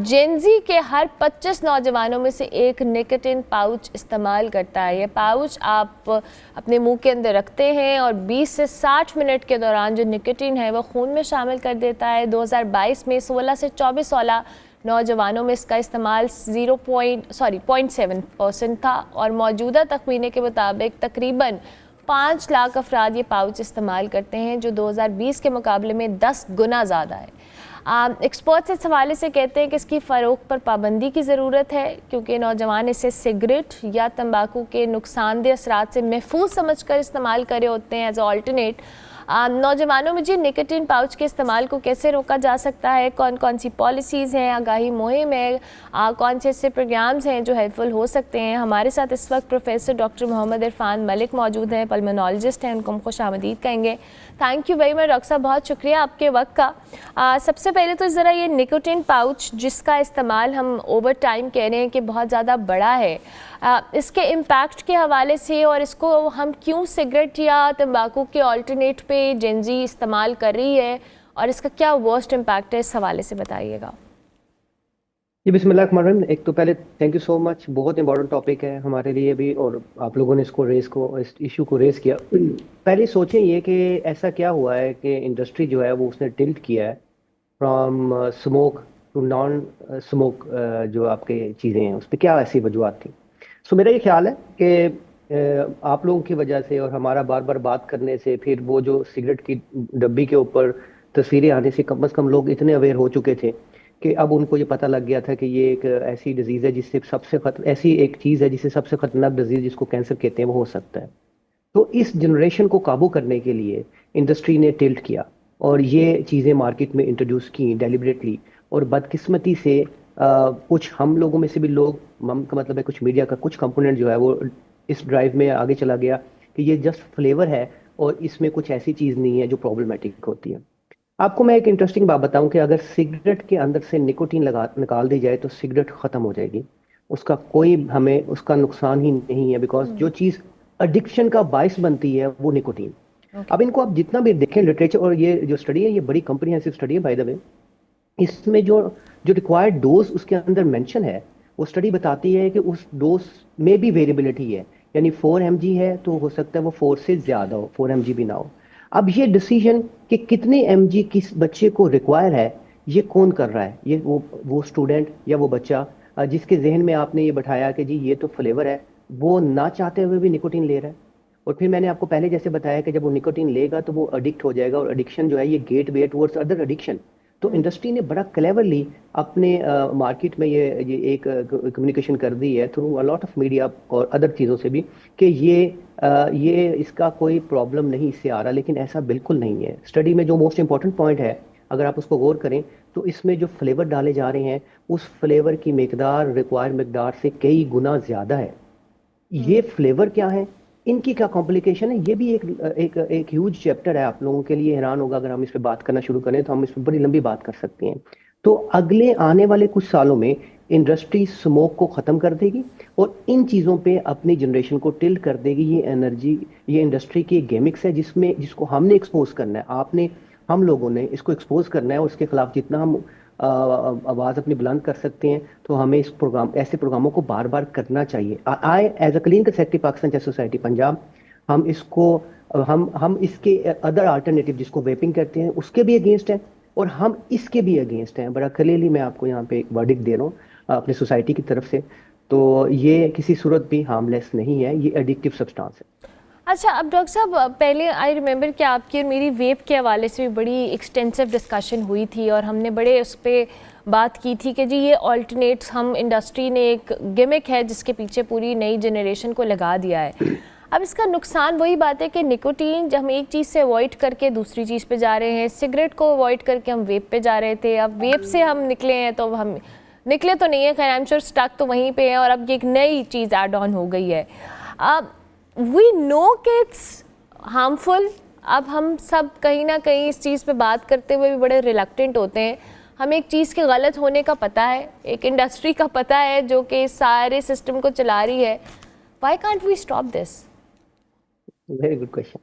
Speaker 1: जेनजी के हर 25 नौजवानों में से एक निकोटीन पाउच इस्तेमाल करता है। ये पाउच आप अपने मुंह के अंदर रखते हैं और 20 से 60 मिनट के दौरान जो निकोटीन है वो खून में शामिल कर देता है। 2022 में 16 से 24 साल नौजवानों में इसका इस्तेमाल 0.7% था और मौजूदा तखमीने के मुताबिक तकरीबन 5 लाख अफराद ये पाउच इस्तेमाल करते हैं, जो 2020 के मुकाबले में 10 गुना ज़्यादा है। एक्सपर्ट्स इस हवाले से कहते हैं कि इसकी फ़रोख्त पर पाबंदी की ज़रूरत है, क्योंकि नौजवान इसे सिगरेट या तंबाकू के नुकसानदेह असरात से महफूज समझ कर इस्तेमाल करे होते हैं एज ऑल्टरनेट। नौजवानों में जी निकोटीन पाउच के इस्तेमाल को कैसे रोका जा सकता है, कौन कौन सी पॉलिसीज़ हैं, आगाही मुहिम है, कौन से ऐसे प्रोग्राम्स हैं जो हेल्पफुल हो सकते हैं। हमारे साथ इस वक्त प्रोफेसर डॉक्टर मोहम्मद इरफान मलिक मौजूद हैं, पल्मोनोलॉजिस्ट हैं। उनको हम खुशामदीद कहेंगे। Thank you very much doctor साहब, बहुत शुक्रिया आपके वक्त का। सबसे पहले तो ज़रा ये निकोटीन पाउच जिसका इस्तेमाल हम ओवर टाइम कह रहे हैं कि बहुत ज़्यादा बड़ा है, इसके इम्पैक्ट के हवाले से और इसको हम क्यों सिगरेट या तंबाकू के ऑल्टरनेट पे जेनजी इस्तेमाल कर रही है और इसका क्या वर्स्ट इम्पैक्ट है, इस हवाले से बताइएगा।
Speaker 6: जी बिस्मिल्लाहिर्रहमानिर्रहीम। एक तो पहले थैंक यू सो मच, बहुत इंपॉर्टेंट टॉपिक है हमारे लिए भी और आप लोगों ने इस इशू को रेस किया। पहले सोचें ये कि ऐसा क्या हुआ है कि इंडस्ट्री जो है वो उसने टिल्ट किया है from smoke to non smoke, जो आपके चीज़ें हैं उस पर क्या ऐसी वजूहत थी। सो मेरा ये ख्याल है कि आप लोगों की वजह से और हमारा बार बार बात करने से, फिर वो जो सिगरेट की डब्बी के ऊपर तस्वीरें आने से कम से कम लोग इतने अवेयर हो चुके थे कि अब उनको ये पता लग गया था कि ये एक ऐसी डिजीज़ है जिससे ऐसी एक चीज़ है जिससे सबसे खतरनाक डिजीज़ जिसको कैंसर कहते हैं वो हो सकता है। तो इस जनरेशन को काबू करने के लिए इंडस्ट्री ने टिल्ट किया और ये चीज़ें मार्केट में इंट्रोड्यूस की डेलिबरेटली। और बदकिस्मती से कुछ हम लोगों में से भी लोग, का मतलब है कुछ मीडिया का कुछ कंपोनेंट जो है वो इस ड्राइव में आगे चला गया कि ये जस्ट फ्लेवर है और इसमें कुछ ऐसी चीज़ नहीं है जो प्रॉब्लमेटिक होती है। आपको मैं एक इंटरेस्टिंग बात बताऊं कि अगर सिगरेट के अंदर से निकोटीन निकाल दी जाए तो सिगरेट ख़त्म हो जाएगी, उसका कोई हमें उसका नुकसान ही नहीं है, बिकॉज जो चीज़ एडिक्शन का बायस बनती है वो निकोटीन। अब इनको आप जितना भी देखें लिटरेचर, और ये जो स्टडी है ये बड़ी कॉम्प्रिहेंसिव स्टडी है बाय द वे, इसमें जो रिक्वायर्ड डोज उसके अंदर मेंशन है वो स्टडी बताती है कि उस डोज में भी वेरिएबिलिटी है, यानी 4 mg है तो हो सकता है वो 4 से ज़्यादा हो, 4 mg भी ना हो। अब ये डिसीजन कि कितने mg किस बच्चे को रिक्वायर है ये कौन कर रहा है, ये वो स्टूडेंट या वो बच्चा जिसके जहन में आपने ये बैठाया कि जी ये तो फ्लेवर है, वो ना चाहते हुए भी निकोटीन ले रहा है। और फिर मैंने आपको पहले जैसे बताया कि जब वो निकोटीन लेगा तो वो एडिक्ट हो जाएगा, और एडिक्शन जो है ये gateway towards other addiction. तो इंडस्ट्री ने बड़ा क्लेवरली अपने मार्केट में ये एक कम्युनिकेशन कर दी है through a lot of media और अदर चीज़ों से भी कि ये इसका कोई प्रॉब्लम नहीं इससे आ रहा, लेकिन ऐसा बिल्कुल नहीं है। स्टडी में जो मोस्ट इंपॉर्टेंट पॉइंट है अगर आप उसको गौर करें तो इसमें जो फ्लेवर डाले जा रहे हैं उस फ्लेवर की मिकदार रिक्वायर्ड मिकदार से कई गुना ज़्यादा है। ये फ्लेवर क्या है, इनकी क्या कॉम्प्लिकेशन है, ये भी एक ह्यूज चैप्टर है। आप लोगों के लिए हैरान होगा अगर हम इस पे बात करना शुरू करें तो हम इस पे बड़ी लंबी बात कर सकते हैं। तो अगले आने वाले कुछ सालों में इंडस्ट्री स्मोक को ख़त्म कर देगी और इन चीज़ों पे अपनी जनरेशन को टिल्ट कर देगी। ये इंडस्ट्री की गेमिक्स है जिसको हमने एक्सपोज करना है, हम लोगों ने इसको एक्सपोज करना है, और उसके खिलाफ जितना हम आवाज़ अपनी बुलंद कर सकते हैं तो हमें ऐसे प्रोग्रामों को बार बार करना चाहिए। I as a clinical secretary Pakistan chest society Punjab, हम इसके अदर अल्टरनेटिव जिसको वेपिंग कहते हैं उसके भी अगेंस्ट हैं और हम इसके भी अगेंस्ट हैं। बड़ा क्लियरली मैं आपको यहाँ पे एक वर्डिक्ट दे रहा हूँ अपनी सोसाइटी की तरफ से। तो ये किसी सूरत भी हार्मलेस नहीं है, ये एडिक्टिव सब्सटेंस है।
Speaker 1: अच्छा, अब डॉक्टर साहब, पहले आई रिमेंबर कि आपकी और मेरी वेप के हवाले से भी बड़ी एक्सटेंसिव डिस्कशन हुई थी और हमने बड़े उस पर बात की थी कि जी ये ऑल्टरनेट्स, हम इंडस्ट्री ने एक गिमिक है जिसके पीछे पूरी नई जनरेशन को लगा दिया है। अब इसका नुकसान वही बात है कि निकोटीन, जब हम एक चीज़ से अवॉइड करके दूसरी चीज़ पे जा रहे हैं, सिगरेट को अवॉइड करके हम वेप पे जा रहे थे, अब वेप से हम निकले हैं तो हम निकले तो नहीं है, खैर आई एम श्योर स्टक तो वहीं पे है, और अब ये एक नई चीज़ ऐड ऑन हो गई है। अब वी नो कि इट्स हार्मफुल। अब हम सब कहीं ना कहीं इस चीज़ पे बात करते हुए भी बड़े रिलक्टेंट होते हैं। हमें एक चीज़ के गलत होने का पता है, एक इंडस्ट्री का पता है जो कि सारे सिस्टम को चला रही है। Why can't we stop this?
Speaker 6: Very good question.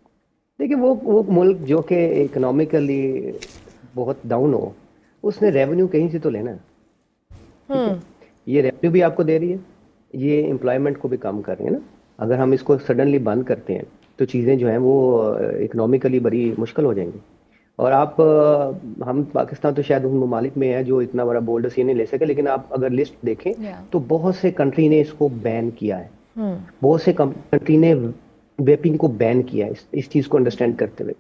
Speaker 6: देखिए, वो मुल्क जो कि इकोनॉमिकली बहुत डाउन हो, उसने रेवेन्यू कहीं से तो लेना है। ठीक है? ये रेवेन्यू भी आपको दे रही है, ये एम्प्लॉयमेंट को भी कम कर रही है ना। अगर हम इसको सडनली बंद करते हैं तो चीज़ें जो हैं वो इकोनॉमिकली बड़ी मुश्किल हो जाएंगी। और हम पाकिस्तान तो शायद उन ममालिक में है जो इतना बड़ा बोल्ड डिसीजन नहीं ले सके, लेकिन आप अगर लिस्ट देखें तो बहुत से कंट्री ने इसको बैन किया है। बहुत से कंट्री ने वेपिंग को बैन किया है, इस चीज़ को अंडरस्टैंड करते हुए।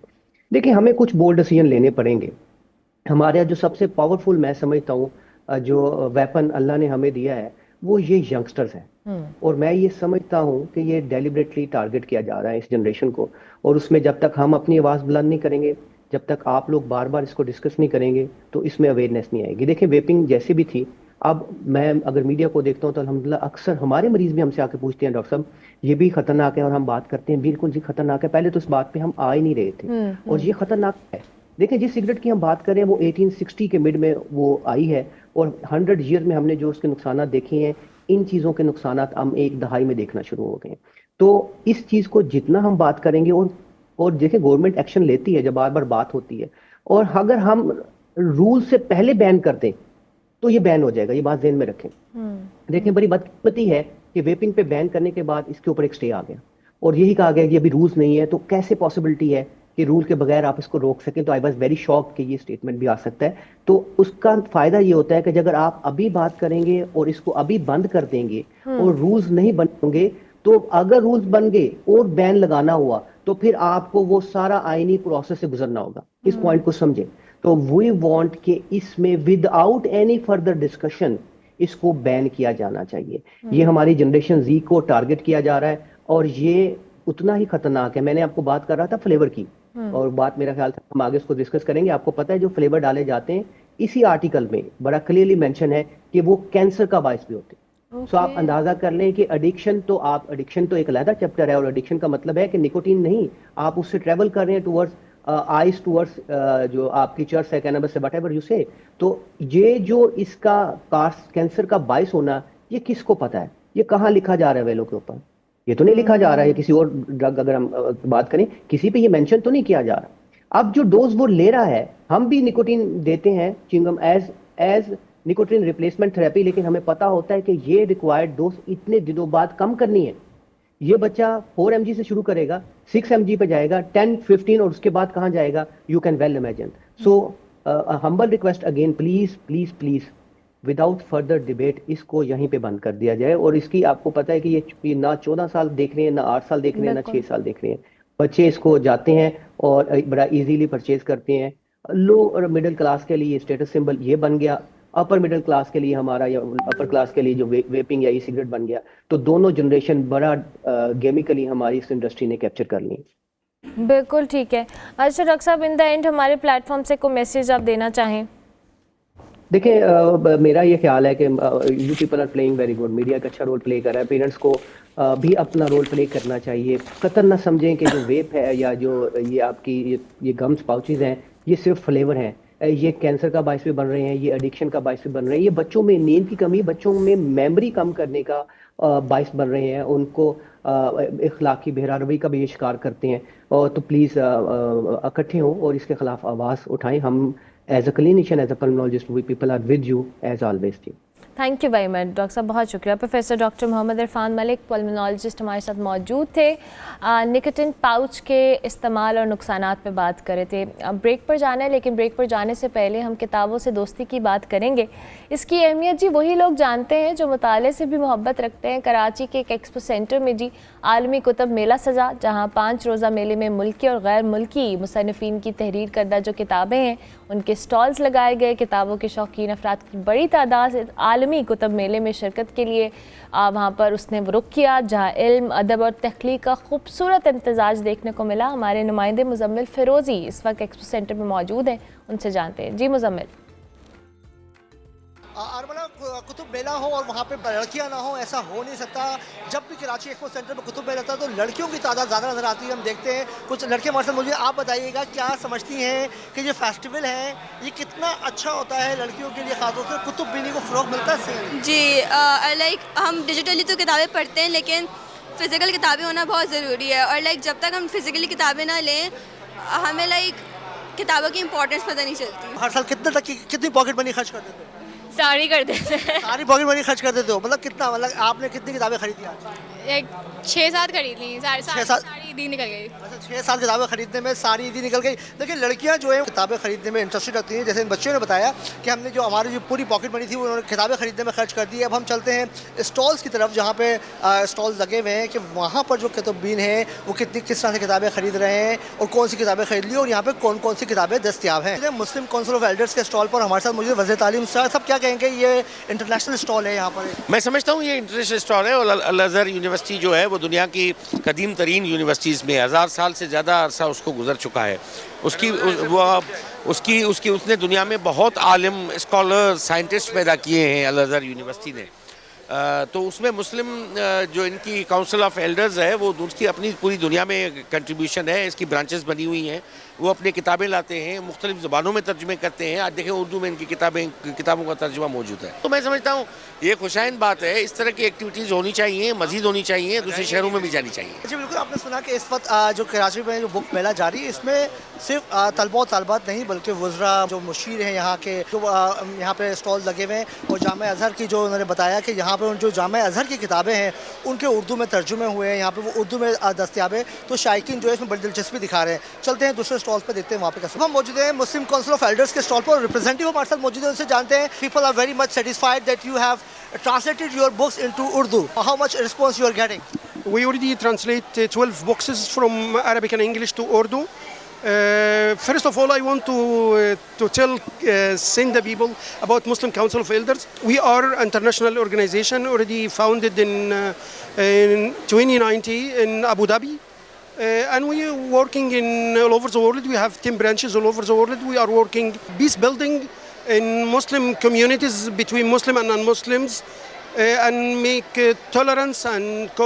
Speaker 6: देखिए, हमें कुछ बोल्ड डिसीजन लेने पड़ेंगे। हमारे यहाँ जो सबसे पावरफुल मैं समझता हूँ जो वेपन अल्लाह ने हमें दिया है वो ये यंगस्टर्स हैं। और मैं ये समझता हूँ कि ये डेलिबरेटली टारगेट किया जा रहा है इस जनरेशन को। और उसमें जब तक हम अपनी आवाज़ बुलंद नहीं करेंगे, जब तक आप लोग बार बार इसको डिस्कस नहीं करेंगे, तो इसमें अवेयरनेस नहीं आएगी। देखिए, वेपिंग जैसे भी थी, अब मैं अगर मीडिया को देखता हूँ तो अल्हम्दुलिल्लाह अक्सर हमारे मरीज भी हमसे आके पूछते हैं, डॉक्टर साहब ये भी खतरनाक है, और हम बात करते हैं बिल्कुल जी खतरनाक है। पहले तो इस बात पे हम आ ही नहीं रहे थे, और ये खतरनाक है। देखिए, जिस सिगरेट की हम बात कर रहे हैं वो 1860 के मिड में वो आई है, और 100 ईयर में हमने जो उसके नुकसान देखे हैं, इन चीज़ों के नुकसान हम एक दहाई में देखना शुरू हो गए हैं। तो इस चीज़ को जितना हम बात करेंगे, और देखिए गवर्नमेंट एक्शन लेती है जब बार बार बात होती है, और अगर हम रूल से पहले बैन कर दें तो ये बैन हो जाएगा, ये बात ज़हन में रखें। देखिए, बड़ी बदकिस्मती है कि वेपिंग पे बैन करने के बाद इसके ऊपर एक स्टे आ गया, और यही कहा गया कि अभी रूल्स नहीं है, तो कैसे पॉसिबिलिटी है कि रूल के बगैर आप इसको रोक सकें। तो आई वाज वेरी शॉक्ड कि ये स्टेटमेंट भी आ सकता है। तो उसका फायदा ये होता है कि अगर आप अभी बात करेंगे और इसको अभी बंद कर देंगे और रूल्स नहीं बनेंगे, तो अगर रूल्स बन गए और बैन लगाना हुआ तो फिर आपको वो सारा आईनी प्रोसेस से गुजरना होगा। इस पॉइंट को समझें। तो वी वांट कि इसमें विदाउट एनी फर्दर डिस्कशन इसको बैन किया जाना चाहिए। ये हमारी जनरेशन जी को टारगेट किया जा रहा है, और ये उतना ही खतरनाक है। मैंने आपको बात कर रहा था फ्लेवर की, और बात मेरा ख्याल था हम आगे उसको डिस्कस करेंगे। आपको पता है जो फ्लेवर डाले जाते हैं, इसी आर्टिकल में बड़ा क्लियरली मेंशन है कि वो कैंसर का बायस भी होते हैं। सो आप अंदाजा कर लें कि एडिक्शन तो एक अलग चैप्टर है, और एडिक्शन का मतलब है कि निकोटीन नहीं, आप उससे ट्रेवल कर रहे हैं टुवर्ड्स आइस, टुवर्ड्स जो आपकी चर्च है, कैनबिस से व्हाटएवर यू से। तो ये जो इसका कैंसर का बायस होना, ये किसको पता है? ये कहाँ लिखा जा रहा है वेलों के ऊपर? ये तो नहीं लिखा जा रहा है। किसी और ड्रग अगर हम बात करें, किसी पे ये मेंशन तो नहीं किया जा रहा। अब जो डोज वो ले रहा है, हम भी निकोटीन देते हैं chewing gum as nicotine replacement therapy, लेकिन हमें पता होता है कि ये रिक्वायर्ड डोज इतने दिनों बाद कम करनी है। ये बच्चा 4 mg से शुरू करेगा, 6 mg पे जाएगा, 10, 15, और उसके बाद कहाँ जाएगा? You can well imagine. So humble request again, please please please without further debate इसको यहीं पे बंद कर दिया जाए। और इसकी आपको पता है कि ये ना 14 साल देख रहे हैं, ना 8 साल देख रहे हैं, ना 6 साल देख रहे हैं। बच्चे इसको जाते हैं और बड़ा इजीली परचेज करते हैं। लो और मिडिल क्लास के लिए स्टेटस सिंबल ये बन गया, अपर मिडिल क्लास के लिए हमारा, या अपर क्लास के लिए जो वेपिंग या ई सिगरेट बन गया। तो दोनों जनरेशन बड़ा गेमिकली हमारी इस इंडस्ट्री ने कैप्चर कर ली।
Speaker 1: बिल्कुल ठीक है। अच्छा डॉक्टर साहब, इन द एंड हमारे प्लेटफॉर्म से कोई मैसेज आप देना चाहें?
Speaker 6: देखिए, मेरा ये ख्याल है कि you people are playing very good, media का अच्छा रोल प्ले कर रहा है। पेरेंट्स को भी अपना रोल प्ले करना चाहिए। कतई ना समझें कि जो वेप है या जो ये आपकी ये गम्स पाउचेज हैं, ये सिर्फ फ्लेवर हैं। ये कैंसर का बायस भी बन रहे हैं, ये एडिक्शन का बायस भी बन रहे हैं, ये बच्चों में नींद की कमी, बच्चों में मेमोरी कम करने का बायस बन रहे हैं, उनको इखलाकी बेहरारवी का भी ये शिकार करते हैं। और तो प्लीज़ इकट्ठे हों और इसके खिलाफ आवाज़ उठाएं। हम as a clinician, as a pulmonologist, we people are with you as always.
Speaker 1: Thank you very much doctor साहब, बहुत शुक्रिया। Professor doctor Mohammad Irfan Malik, pulmonologist, हमारे साथ मौजूद थे। निकोटिन पाउच के इस्तेमाल और नुकसानात पे बात कर रहे थे। अब ब्रेक पर जाना है, लेकिन ब्रेक पर जाने से पहले हम किताबों से दोस्ती की बात करेंगे। इसकी अहमियत जी वही लोग जानते हैं जो मुताले से भी मोहब्बत रखते हैं। कराची के एक एक्सपो सेंटर में जी आलमी कुतुब मेला सजा, जहाँ 5 रोज़ा मेले में मुल्की और गैर मुल्की मुसन्निफ़ीन की तहरीर करदा जो किताबें हैं उनके स्टॉल्स लगाए गए। किताबों के शौकीन अफराद की बड़ी तादाद से आलमी कुतुब मेले में शिरकत के लिए वहाँ पर उसने रुख किया, जहाँ इल्म, अदब और तख्लीक का खूबसूरत इम्तजाज देखने को मिला। हमारे नुमाइंदे मुजम्मिल फ़िरोज़ी इस वक्त एक्सपो सेंटर में मौजूद हैं, उनसे जानते हैं। जी मुजम्मिल।
Speaker 7: आरमला कुतुब मेला हो और वहाँ पे लड़कियाँ ना हो, ऐसा हो नहीं सकता। जब भी कराची एक्सपो सेंटर में कुतुब मेला था तो लड़कियों की तादाद ज़्यादा नज़र आती है। हम देखते हैं कुछ लड़कियाँ हमारे साथ। मुझे आप बताइएगा क्या समझती हैं कि ये फेस्टिवल है ये कितना अच्छा होता है लड़कियों के लिए, खासतौर से कुतुब बीनी को फ़रोग़ मिलता है?
Speaker 8: जी लाइक हम डिजिटली तो किताबें पढ़ते हैं, लेकिन फ़िज़िकल किताबें होना बहुत ज़रूरी है। और लाइक जब तक हम फिज़िकली किताबें ना लें हमें लाइक किताबों की इंपॉर्टेंस पता नहीं चलती।
Speaker 7: हर साल कितने तक की कितनी पॉकेट मनी खर्च कर देते हो?
Speaker 8: सारी कर देते हैं।
Speaker 7: सारी पॉकेट मनी खर्च कर देते हो? मतलब कितना, मतलब आपने कितनी किताबें खरीदी आज?
Speaker 8: एक 6-7 खरीद ली, सारी दी निकल गई।
Speaker 7: अच्छा, 6-7 किताबें खरीदने में सारी ईदी निकल गई। देखिए लड़कियां जो है किताबें खरीदने में इंटरेस्टेड रखती हैं। जैसे इन बच्चों ने बताया कि हमने जो हमारी जो पूरी पॉकेट मनी थी वो उन्होंने किताबें खरीदने में खर्च कर दी। अब हम चलते हैं स्टॉल्स की तरफ, जहाँ पे स्टॉल्स लगे हुए हैं कि वहाँ पर जो कुतुबीन हैं वो किस तरह से किताबें खरीद रहे हैं और कौन सी किताबें खरीद ली और यहाँ पे कौन कौन सी किताबें दस्तियाब हैं। मुस्लिम काउंसिल ऑफ एल्डर्स के स्टॉल पर हमारे साथ मुझे वज़ीर तालीम साहब क्या कहेंगे, ये इंटरनेशनल स्टॉल है यहाँ पर?
Speaker 9: मैं समझता हूँ ये इंटरनेशनल स्टॉल है और अल-अज़हर यूनिवर्सिटी जो है वो दुनिया की कदीम तरीन यूनिवर्सिटीज़ में 1000 साल से ज़्यादा अरसा उसको गुजर चुका है। उसने दुनिया में बहुत आलिम, स्कॉलर, साइंटिस्ट पैदा किए हैं अल-अज़हर यूनिवर्सिटी ने। तो उसमें मुस्लिम जो इनकी काउंसिल ऑफ एल्डर्स है वो उसकी अपनी पूरी दुनिया में कंट्रीब्यूशन है। इसकी ब्रांचेस बनी हुई हैं, वो अपनी किताबें लाते हैं, मुख्तलिफ ज़बानों में तर्जुमे करते हैं। आज देखें उर्दू में इनकी किताबों का तर्जुमा मौजूद है। तो मैं समझता हूँ ये खुशाइन बात है। इस तरह की एक्टिविटीज़ होनी चाहिए, मज़ीद होनी चाहिए, दूसरे शहरों में भी जानी चाहिए।
Speaker 7: जी बिल्कुल। आपने सुना कि इस वक्त जो कराची में जो बुक मेला जारी है इसमें सिर्फ तलबा और तलबात नहीं बल्कि वज़रा, जो मुशीर हैं यहाँ के, जो यहाँ पे स्टॉल लगे हुए हैं और जामे अज़हर की जो उन्होंने बताया कि यहाँ पर जो जामे अज़हर की किताबें हैं उनके उर्दू में तर्जुमे हुए हैं, यहाँ पे वो उर्दू में दस्तियाब है। तो शायकीन जो है इसमें बड़ी दिलचस्पी दिखा रहे हैं। चलते हैं दूसरे स्टॉल पर, देखते हैं वहाँ पे कैसे। हम मौजूद हैं मुस्लिम काउंसिल ऑफ एल्डर्स के स्टॉल पर, रिप्रेजेंटेटिव हमारे साथ मौजूद है, उनसे जानते हैं। People are very much satisfied that you have translated your books into Urdu. How much response you are getting?
Speaker 10: We already translate 12 boxes from Arabic and English to Urdu. First of all, I want to tell send the people about Muslim Council of Elders. We are an international organization already founded in 2019 in Abu Dhabi. And we are working all over the world. We have 10 branches all over the world. We are working peace building in Muslim communities between Muslim and non-Muslims and make tolerance and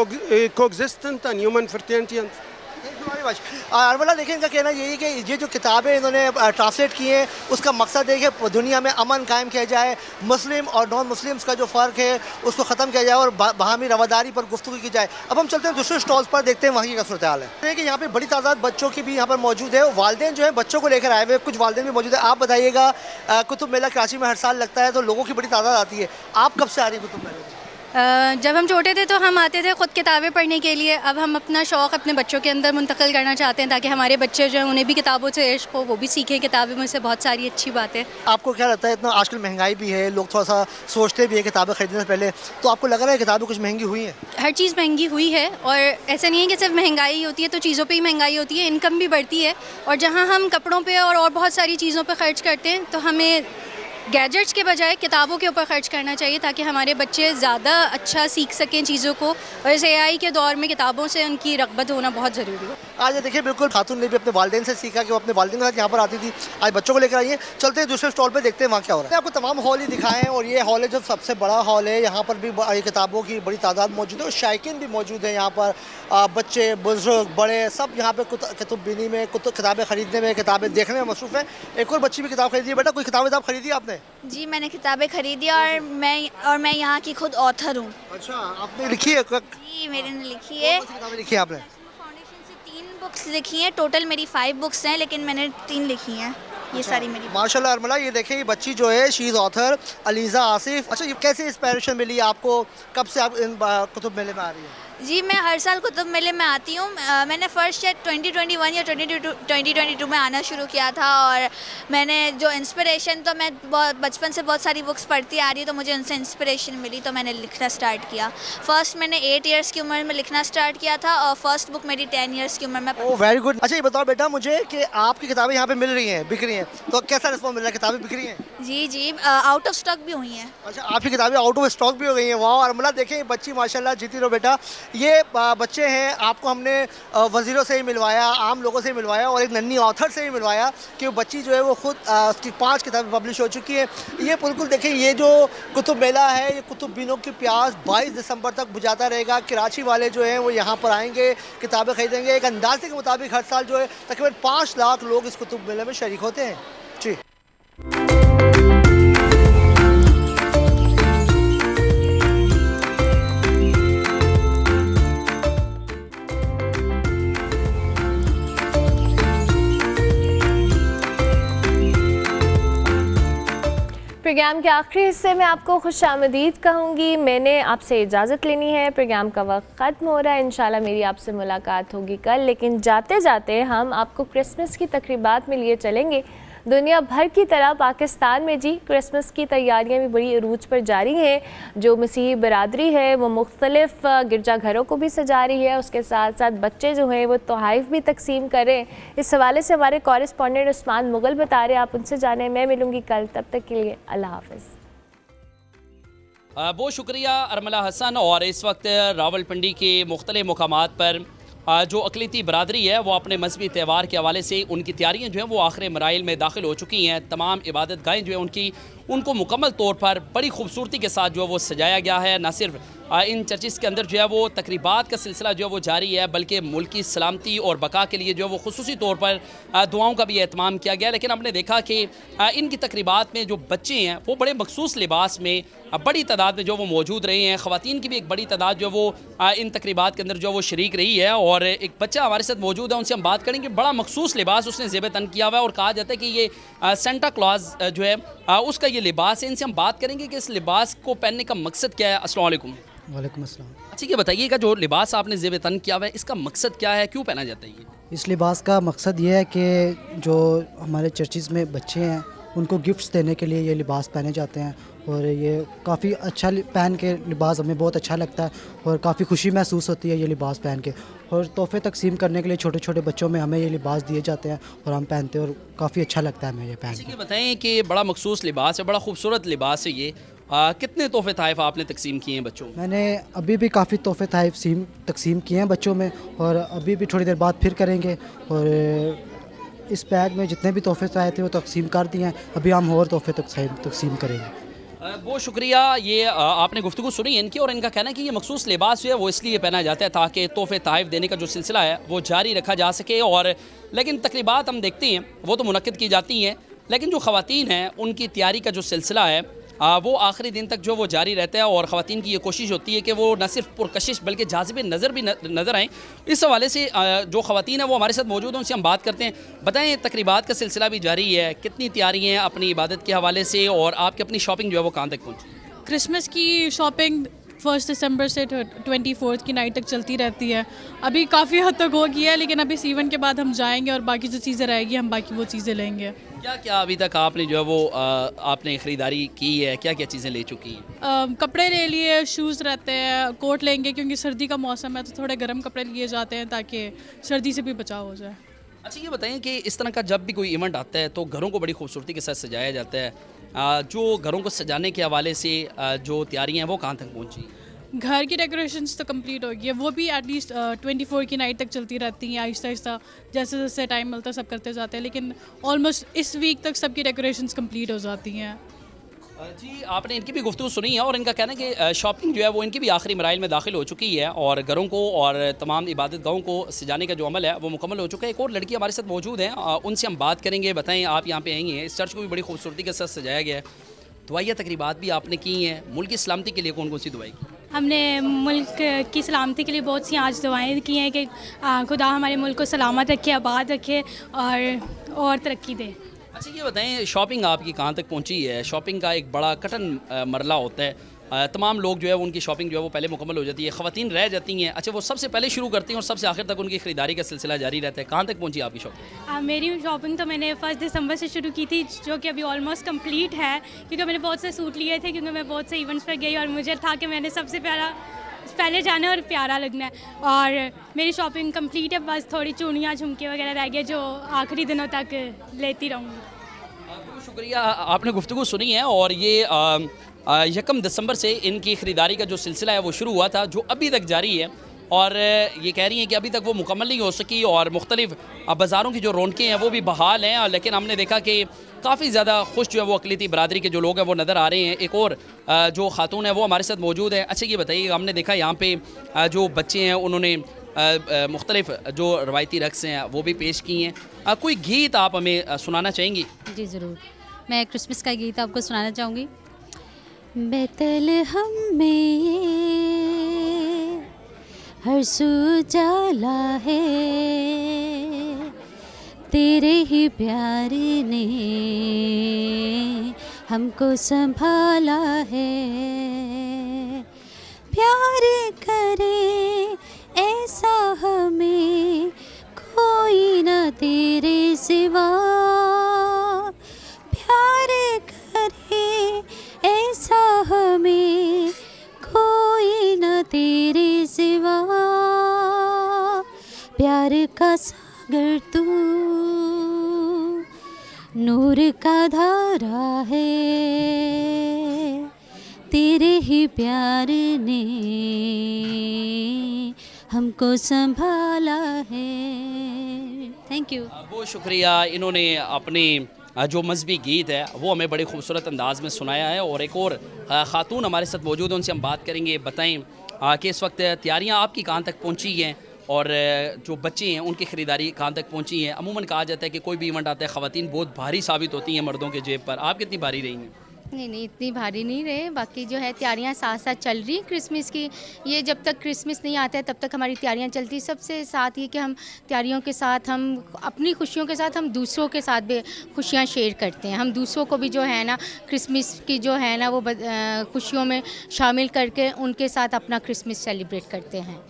Speaker 10: coexistence and human fraternity.
Speaker 7: अरमला, देखिए इनका कहना यही है कि ये जो किताबें इन्होंने ट्रांसलेट की हैं उसका मकसद है कि दुनिया में अमन कायम किया जाए, मुस्लिम और नॉन मुस्लिम्स का जो फ़र्क है उसको ख़त्म किया जाए और बाहमी रवादारी पर गुफ्तगू की जाए। अब हम चलते हैं दूसरे स्टॉल्स पर, देखते हैं वहाँ की क्या सूरत हाल है। कि यहाँ पे बड़ी तादाद बच्चों की भी यहाँ पर मौजूद है, वालिदैन जो है बच्चों को लेकर आए हुए, कुछ वालिदैन भी मौजूद है। आप बताइएगा, कुतुब मेला कराची में हर साल लगता है तो लोगों की बड़ी तादाद आती है, आप कब से आ रही है कुतुब मेले?
Speaker 8: जब हम छोटे थे तो हम आते थे ख़ुद किताबें पढ़ने के लिए। अब हम अपना शौक़ अपने बच्चों के अंदर मुंतकिल करना चाहते हैं ताकि हमारे बच्चे जो हैं उन्हें भी किताबों से इश्क हो, वो भी सीखें किताबें में से बहुत सारी अच्छी बातें।
Speaker 7: आपको क्या लगता है, इतना आजकल महंगाई भी है, लोग थोड़ा सा सोचते भी है किताबें खरीदने से पहले, तो आपको लग रहा है किताबें कुछ महंगी हुई हैं?
Speaker 8: हर चीज़ महंगी हुई है और ऐसा नहीं है कि सिर्फ महंगाई होती है तो चीज़ों पे ही महंगाई होती है, इनकम भी बढ़ती है। और जहाँ हम कपड़ों पे और बहुत सारी चीज़ों पे खर्च करते हैं तो हमें गैजेट्स के बजाय किताबों के ऊपर खर्च करना चाहिए ताकि हमारे बच्चे ज़्यादा अच्छा सीख सकें चीज़ों को। और इस AI के दौर में किताबों से उनकी रग़बत होना बहुत ज़रूरी है।
Speaker 7: आज देखिए बिल्कुल खातून ने भी अपने वालिदैन से सीखा कि वो अपने वालिदैन के साथ यहाँ पर आती थी, आज बच्चों को लेकर आई है। चलते हैं दूसरे स्टॉल पे, देखते हैं वहाँ क्या हो रहा है। आपको तमाम हॉल ही दिखाएं और ये हॉल है जो सबसे बड़ा हॉल है। यहाँ पर भी किताबों की बड़ी तादाद मौजूद है और शायकीन भी मौजूद है। यहाँ पर बच्चे, बुजुर्ग, बड़े सब यहाँ पे कुतुब बीनी में किताबें खरीदने में, किताबें देखने में मसरूफ़ है। एक और बच्ची भी किताब खरीदी है। बेटा कोई किताब खरीदी आपने?
Speaker 11: जी मैंने किताबें खरीदी और मैं यहाँ की खुद ऑथर हूँ।
Speaker 7: अच्छा, आपने लिखी है?
Speaker 11: जी मैंने लिखी है।
Speaker 7: कौन सी किताबें लिखी है आपने?
Speaker 11: फाउंडेशन से 3 बुक्स लिखी हैं, टोटल मेरी 5 बुक्स हैं लेकिन मैंने 3 लिखी हैं। ये सारी मेरी
Speaker 7: माशाल्लाह अरमला, ये देखें ये बच्ची जो है she is author Aliza Asif. अच्छा, ये कैसे इंस्पिरेशन मिली आपको, कब से आप इन कुतुब मेले में आ रही हैं?
Speaker 11: जी, मैं हर साल कुतुब मेले में आती हूँ। मैंने फ़र्स्ट शायद 2021 या 2022 में आना शुरू किया था, और मैंने जो इंस्पिरेशन, तो मैं बहुत बचपन से बहुत सारी बुक्स पढ़ती आ रही हूँ, तो मुझे उनसे इंस्पिरेशन मिली, तो मैंने लिखना स्टार्ट किया। फर्स्ट मैंने 8 इयर्स की उम्र में लिखना स्टार्ट किया था, और फर्स्ट बुक मेरी 10 इयर्स की उम्र में।
Speaker 7: Oh very good. अच्छा, ये बताओ बेटा मुझे कि आपकी किताबें यहाँ पे मिल रही हैं, बिक रही हैं, तो कैसा रिस्पॉन्स मिल रहा है? किताबें बिक रही हैं?
Speaker 11: जी, आउट ऑफ स्टॉक भी हुई हैं।
Speaker 7: अच्छा, आपकी किताबें आउट ऑफ स्टॉक भी हो गई हैं। वाह अरमला, देखें ये बच्ची माशाल्लाह, जीती रहो बेटा। ये बच्चे हैं, आपको हमने वज़ीरों से ही मिलवाया, आम लोगों से ही मिलवाया, और एक नन्ही ऑथर से ही मिलवाया कि वो बच्ची जो है वो खुद उसकी 5 किताबें पब्लिश हो चुकी है। ये बिल्कुल देखें, ये जो कुतुब मेला है, ये कुतुब बीनों की प्यास 22 दिसंबर तक बुझाता रहेगा। कराची वाले जो हैं वो यहाँ पर आएंगे, किताबें खरीदेंगे। एक अंदाजे के मुताबिक हर साल जो है तकरीबन 5 लाख लोग इस कुतुब मेले में शरीक होते हैं। जी।
Speaker 1: प्रोग्राम के आखिरी हिस्से में आपको खुशामदीद कहूँगी। मैंने आपसे इजाज़त लेनी है, प्रोग्राम का वक्त ख़त्म हो रहा है। इंशाल्लाह मेरी आपसे मुलाकात होगी कल, लेकिन जाते जाते हम आपको क्रिसमस की तकरीबात में लिए चलेंगे। दुनिया भर की तरह पाकिस्तान में जी क्रिसमस की तैयारियां भी बड़ी अरूज पर जारी हैं। जो मसीही बरादरी है वो मुख्तलिफ गिरजाघरों को भी सजा रही है, उसके साथ साथ बच्चे जो हैं वो तोहाइफ भी तकसीम करें। इस हवाले से हमारे कॉरेस्पॉन्डेंट उस्मान मुगल बता रहे हैं, आप उनसे जाने। मैं मिलूँगी कल, तब तक के लिए अल्लाह हाफ़िज़।
Speaker 12: बहुत शुक्रिया अरमला हसन। और इस वक्त रावलपिंडी के मुख्तलिफ मुकामात पर जो अक़लीती बरादरी है वो अपने मजहबी त्यौहार के हवाले से उनकी तैयारियाँ जो हैं वो आखिरी मराइल में दाखिल हो चुकी हैं। तमाम इबादत गाहें जो हैं उनको मुकम्मल तौर पर बड़ी खूबसूरती के साथ जो है वो सजाया गया है। न सिर्फ इन चर्चिस के अंदर जो है वो तकरीबात का सिलसिला जो है वो जारी है, बल्कि मुल्क की सलामती और बका के लिए जो है वो खुसूसी तौर पर दुआओं का भी एहतमाम किया गया। लेकिन हमने देखा कि इनकी तकरीबात में जो बच्चे हैं वो बड़े मखसूस लिबास में बड़ी तादाद में जो वो मौजूद रहे हैं। ख़वातीन की भी एक बड़ी तादाद जो वो इन तकरीबात के अंदर जो वो शरीक रही है। और एक बच्चा हमारे साथ मौजूद है, उनसे हम बात करेंगे। बड़ा मखसूस लिबास उसने ज़ेब तन किया हुआ है, और कहा जाता है कि ये सेंटा क्लॉज जो है उसका ये लिबास है। इनसे हम बात करेंगे कि इस लिबास को पहनने का मकसद क्या है। अस्सलाम वालेकुम।
Speaker 13: वालेकुम अस्सलाम।
Speaker 12: अच्छा, ये बताइएगा जो लिबास आपने ज़ेब तन किया हुआ है इसका मकसद क्या है, क्यों पहना जाता है ये?
Speaker 13: इस लिबास का मकसद ये है कि जो हमारे चर्चिज़ में बच्चे हैं उनको गिफ्ट्स देने के लिए ये लिबास पहने जाते हैं, और ये काफ़ी अच्छा पहन के लिबास हमें बहुत अच्छा लगता है, और काफ़ी खुशी महसूस होती है ये लिबास पहन के। और तोहफ़े तकसीम करने के लिए छोटे छोटे बच्चों में हमें ये लिबास दिए जाते हैं और हम पहनते हैं, और काफ़ी अच्छा लगता है हमें ये पहन के।
Speaker 12: बताएँ कि बड़ा मखसूस लिबास है, बड़ा खूबसूरत लिबास है ये। कितने तोहफ़े तहफ़ आपने तकसीम किए हैं बच्चों में?
Speaker 13: मैंने अभी भी काफ़ी तोहफ़े तहफ़ तकसीम किए हैं बच्चों में, और अभी भी थोड़ी देर बाद फिर करेंगे। और इस बैग में जितने भी तोहफ़े आए थे वो तकसीम कर दिए हैं, अभी हम और तोहफ़े तकसीम करेंगे।
Speaker 12: बहुत शुक्रिया। ये आपने गुफ्तगू सुनी इनकी, और इनका कहना है कि ये मखसूस लिबास जो है वो इसलिए पहना जाता है ताकि तोहफ़े तहफ़ देने का जो सिलसिला है वो जारी रखा जा सके। और लेकिन तकरीबात हम देखते हैं वो तो मुनक्किद की जाती हैं, लेकिन जो ख़वातीन हैं उनकी तैयारी का जो सिलसिला है वो आखिरी दिन तक जो वो जारी रहता है। और ख़वातीन की ये कोशिश होती है कि वो न सिर्फ पुरकशिश बल्कि जाज़िब नज़र भी नज़र आएँ। इस हवाले से जो ख़वातीन हैं वो हमारे साथ मौजूद हैं, उनसे हम बात करते हैं। बताएं, तकरीबात का सिलसिला भी जारी है, कितनी तैयारी हैं अपनी इबादत के हवाले से, और आपकी अपनी शॉपिंग जो है वो कहाँ तक पहुँची?
Speaker 14: क्रिसमस की शॉपिंग 1 दिसंबर से 24 की नाइट तक चलती रहती है। अभी काफ़ी हद तक हो गया है, लेकिन अभी सीवन के बाद हम जाएंगे और बाकी जो चीज़ें रहेगी हम बाकी वो चीज़ें लेंगे।
Speaker 12: क्या क्या अभी तक आपने जो है वो आपने ख़रीदारी की है, क्या क्या चीज़ें ले चुकी हैं?
Speaker 14: कपड़े ले लिए, शूज़ रहते हैं, कोट लेंगे क्योंकि सर्दी का मौसम है, तो थोड़े गर्म कपड़े लिए जाते हैं ताकि सर्दी से भी बचाव हो जाए।
Speaker 12: अच्छा, ये बताएं कि इस तरह का जब भी कोई इवेंट आता है तो घरों को बड़ी खूबसूरती के साथ सजाया जाता है। जो घरों को सजाने के हवाले से जो तैयारियाँ हैं वो कहाँ तक पहुँची?
Speaker 14: घर की डेकोरेशंस तो कंप्लीट हो गई है, वो भी एटलीस्ट 24 की नाइट तक चलती रहती हैं। आहिस्ता आहिस्ता जैसे जैसे टाइम मिलता है सब करते जाते हैं, लेकिन ऑलमोस्ट इस वीक तक सबकी डेकोरेशंस कंप्लीट हो जाती हैं।
Speaker 12: जी, आपने इनकी भी गुफ्तगू सुनी है, और इनका कहना है कि शॉपिंग जो है वो इनकी भी आखिरी मराइल में दाखिल हो चुकी है, और घरों को और तमाम इबादत गाहों को सजाने का जो अमल है वो मुकम्मल हो चुका है। एक और लड़की हमारे साथ मौजूद हैं, उनसे हम बात करेंगे। बताएं, आप यहाँ पे आई हैं, इस चर्च को भी बड़ी खूबसूरती के साथ सजाया गया है, दुआइया तकरीबात भी आपने की हैं। मुल्क की सलामती के लिए कौन कौन सी दुआएं की?
Speaker 15: हमने मुल्क की सलामती के लिए बहुत सी आज दुआएं की हैं कि खुदा हमारे मुल्क को सलामत रखे, आबाद रखे और तरक्की दे।
Speaker 12: अच्छा ये बताएं, शॉपिंग आपकी कहाँ तक पहुँची है? शॉपिंग का एक बड़ा कठिन मरला होता है। तमाम लोग जो है उनकी शॉपिंग जो है वो पहले मुकम्मल हो जाती है, ख़वातीन रह जाती हैं। अच्छा, वो सबसे पहले शुरू करती हैं और सबसे आखिर तक उनकी ख़रीदारी का सिलसिला जारी रहता है। कहाँ तक पहुँची आपकी शॉपिंग?
Speaker 15: मेरी शॉपिंग तो मैंने 1 दिसंबर से शुरू की थी, जो कि अभी ऑलमोस्ट कंप्लीट है, क्योंकि मैंने बहुत से सूट लिए थे, क्योंकि मैं बहुत से इवेंट्स पर गई और मुझे था कि मैंने सबसे पहले जाना और प्यारा लगना है। और मेरी शॉपिंग कंप्लीट है, बस थोड़ी चूड़ियाँ झुमके वगैरह रह गए जो आखिरी दिनों तक लेती रहूँगी।
Speaker 12: बहुत शुक्रिया, आपने गुफ्तगू सुनी है। और ये 1 दिसंबर से इनकी ख़रीदारी का जो सिलसिला है वो शुरू हुआ था, जो अभी तक जारी है। और ये कह रही हैं कि अभी तक वो मुकम्मल नहीं हो सकी और मुख्तलिफ बाज़ारों की जो रौनकें हैं वो भी बहाल हैं। लेकिन हमने देखा कि काफ़ी ज़्यादा खुश जो है वो अक़लियती बरादरी के जो लोग हैं वो नज़र आ रहे हैं। एक और जो खातून है वो हमारे साथ मौजूद है। अच्छा ये बताइए, हमने देखा यहाँ पे जो बच्चे हैं उन्होंने मुख्तलिफ जो रवायती रक़्स हैं वो भी पेश किए हैं। कोई गीत आप हमें सुनाना चाहेंगी?
Speaker 16: जी ज़रूर, मैं क्रिसमस का गीत आपको सुनाना चाहूँगी। बैतलहम में हर सू जाला है, तेरे ही प्यार ने हमको संभाला है। प्यार करे ऐसा हमें कोई ना तेरे सिवा, प्यार करे ऐसा हमें कोई न तेरे सिवा। प्यार का सागर तू, नूर का धारा है, तेरे ही प्यार ने हमको संभाला है। Thank you.
Speaker 12: बहुत शुक्रिया। इन्होंने अपनी जो मजहबी गीत है वो हमें बड़े खूबसूरत अंदाज में सुनाया है। और एक और ख़ातून हमारे साथ मौजूद हैं, उनसे हम बात करेंगे। बताएं कि इस वक्त तैयारियां आपकी कहाँ तक पहुँची हैं और जो बच्चे हैं उनकी ख़रीदारी कहाँ तक पहुँची है? अमूमन कहा जाता है कि कोई भी इवेंट आता है ख़वातीन बहुत भारी साबित होती हैं मर्दों के जेब पर। आप कितनी भारी रही हैं?
Speaker 16: नहीं, इतनी भारी नहीं रहे। बाकी जो है तैयारियां साथ साथ चल रही क्रिसमस की। ये जब तक क्रिसमस नहीं आता है तब तक हमारी तैयारियां चलती। सबसे साथ ये कि हम तैयारियों के साथ, हम अपनी खुशियों के साथ हम दूसरों के साथ भी खुशियां शेयर करते हैं। हम दूसरों को भी जो है ना क्रिसमस की जो है ना वो खुशियों में शामिल करके उनके साथ अपना क्रिसमस सेलिब्रेट करते हैं।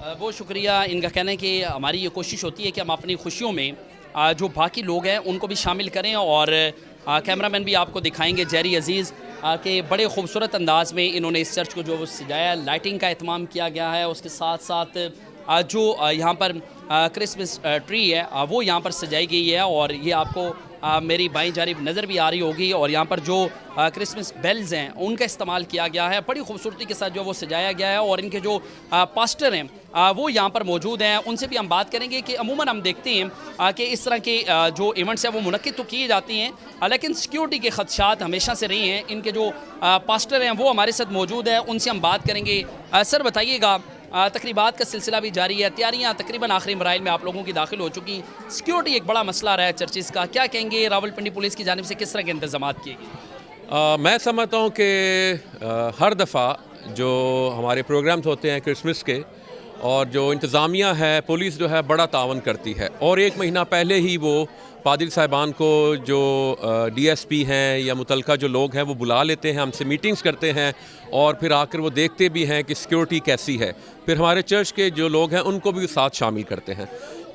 Speaker 12: बहुत शुक्रिया। इनका कहना है कि हमारी ये कोशिश होती है कि हम अपनी खुशियों में जो बाकी लोग हैं उनको भी शामिल करें। और कैमरामैन भी आपको दिखाएंगे जेरी अजीज़ के बड़े खूबसूरत अंदाज में इन्होंने इस चर्च को जो सजाया, लाइटिंग का एहतमाम किया गया है। उसके साथ साथ जो यहाँ पर क्रिसमस ट्री है वो यहाँ पर सजाई गई है। और ये आपको मेरी बाईं जानिब नज़र भी आ रही होगी। और यहाँ पर जो क्रिसमस बेल्स हैं उनका इस्तेमाल किया गया है, बड़ी खूबसूरती के साथ जो वो सजाया गया है। और इनके जो पास्टर हैं वो यहाँ पर मौजूद हैं, उनसे भी हम बात करेंगे कि अमूमन हम देखते हैं कि इस तरह के जो इवेंट्स हैं वो मुनक्किद तो किए जाती हैं, लेकिन सिक्योरिटी के खदशात हमेशा से रहे हैं। इनके जो पास्टर हैं वो हमारे साथ मौजूद हैं, उनसे हम बात करेंगे। सर बताइएगा, तकरीबात का सिलसिला भी जारी है, तैयारियां तकरीबन आखिरी मराइल में आप लोगों की दाखिल हो चुकी। सिक्योरिटी एक बड़ा मसला रहा है चर्चिज़ का, क्या कहेंगे? रावलपिंडी पुलिस की जानिब से किस तरह के इंतजाम किए गए?
Speaker 17: मैं समझता हूँ कि हर दफ़ा जो हमारे प्रोग्राम्स होते हैं क्रिसमस के और जो इंतज़ामिया है, पुलिस जो है बड़ा तावन करती है। और 1 महीना पहले ही वो पादरी साहिबान को जो DSP हैं या मुतलका जो लोग हैं वो बुला लेते हैं, हमसे मीटिंग्स करते हैं और फिर आकर वो देखते भी हैं कि सिक्योरिटी कैसी है। फिर हमारे चर्च के जो लोग हैं उनको भी साथ शामिल करते हैं।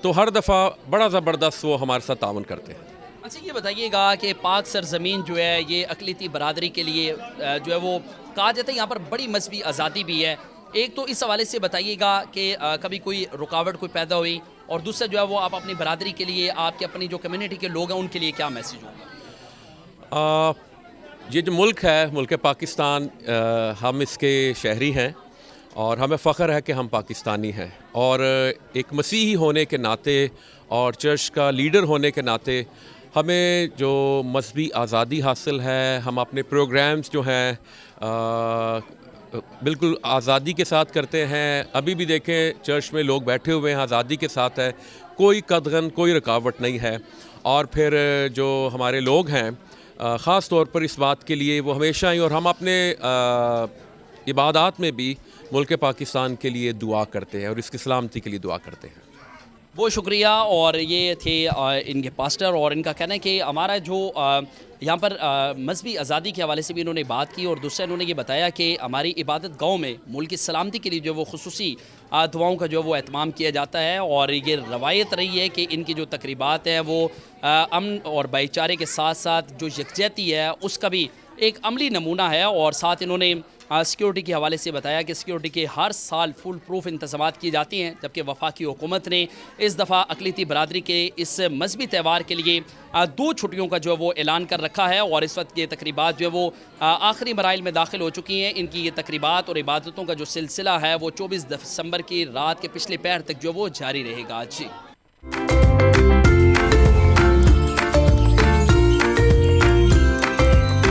Speaker 17: तो हर दफ़ा बड़ा ज़बरदस्त वो हमारे साथ तावन करते हैं।
Speaker 12: अच्छा ये बताइएगा कि पाक सरजमीन जो है ये अक़लियती बरादरी के लिए जो है वो कहा जाता है यहाँ पर बड़ी मजहबी आज़ादी भी है। एक तो इस हवाले से बताइएगा कि कभी कोई रुकावट कोई पैदा हुई, और दूसरा जो है वो आप अपनी बरादरी के लिए, आपके अपनी जो कम्युनिटी के लोग हैं उनके लिए क्या मैसेज होगा?
Speaker 17: ये जो मुल्क है, मुल्क पाकिस्तान, हम इसके शहरी हैं और हमें फ़ख्र है कि हम पाकिस्तानी हैं। और एक मसीही होने के नाते और चर्च का लीडर होने के नाते हमें जो मजहबी आज़ादी हासिल है, हम अपने प्रोग्राम्स जो हैं बिल्कुल आज़ादी के साथ करते हैं। अभी भी देखें चर्च में लोग बैठे हुए हैं, आज़ादी के साथ है, कोई कदगन कोई रुकावट नहीं है। और फिर जो हमारे लोग हैं ख़ास तौर पर इस बात के लिए वो हमेशा ही, और हम अपने इबादात में भी मुल्क पाकिस्तान के लिए दुआ करते हैं और इसकी सलामती के लिए दुआ करते हैं।
Speaker 12: बहुत शुक्रिया। और ये थे इनके पास्टर, और इनका कहना है कि हमारा जो यहाँ पर मजहबी आज़ादी के हवाले से भी इन्होंने बात की, और दूसरा इन्होंने ये बताया कि हमारी इबादत गांव में मुल्क की सलामती के लिए जो वो खुसूसी दुआओं का जो वो एहतमाम किया जाता है, और ये रवायत रही है कि इनकी जो तकरीबात हैं वो अमन और भाईचारे के साथ साथ जो यकजहती है उसका भी एक अमली नमूना है। और साथ इन्होंने सिक्योरिटी के हवाले से बताया कि सिक्योरिटी के हर साल फुल प्रूफ इंतज़ामात किए जाती हैं, जबकि वफाकी हुकूमत ने इस दफ़ा अक़लीती बरादरी के इस मजहबी त्यौहार के लिए 2 छुट्टियों का जो है वो ऐलान कर रखा है। और इस वक्त ये तकरीबात जो है वो आखिरी मराइल में दाखिल हो चुकी हैं। इनकी ये तकरीबात और इबादतों का जो सिलसिला है वो 24 दिसंबर की रात के पिछले पहर तक जो वो जारी रहेगा। जी।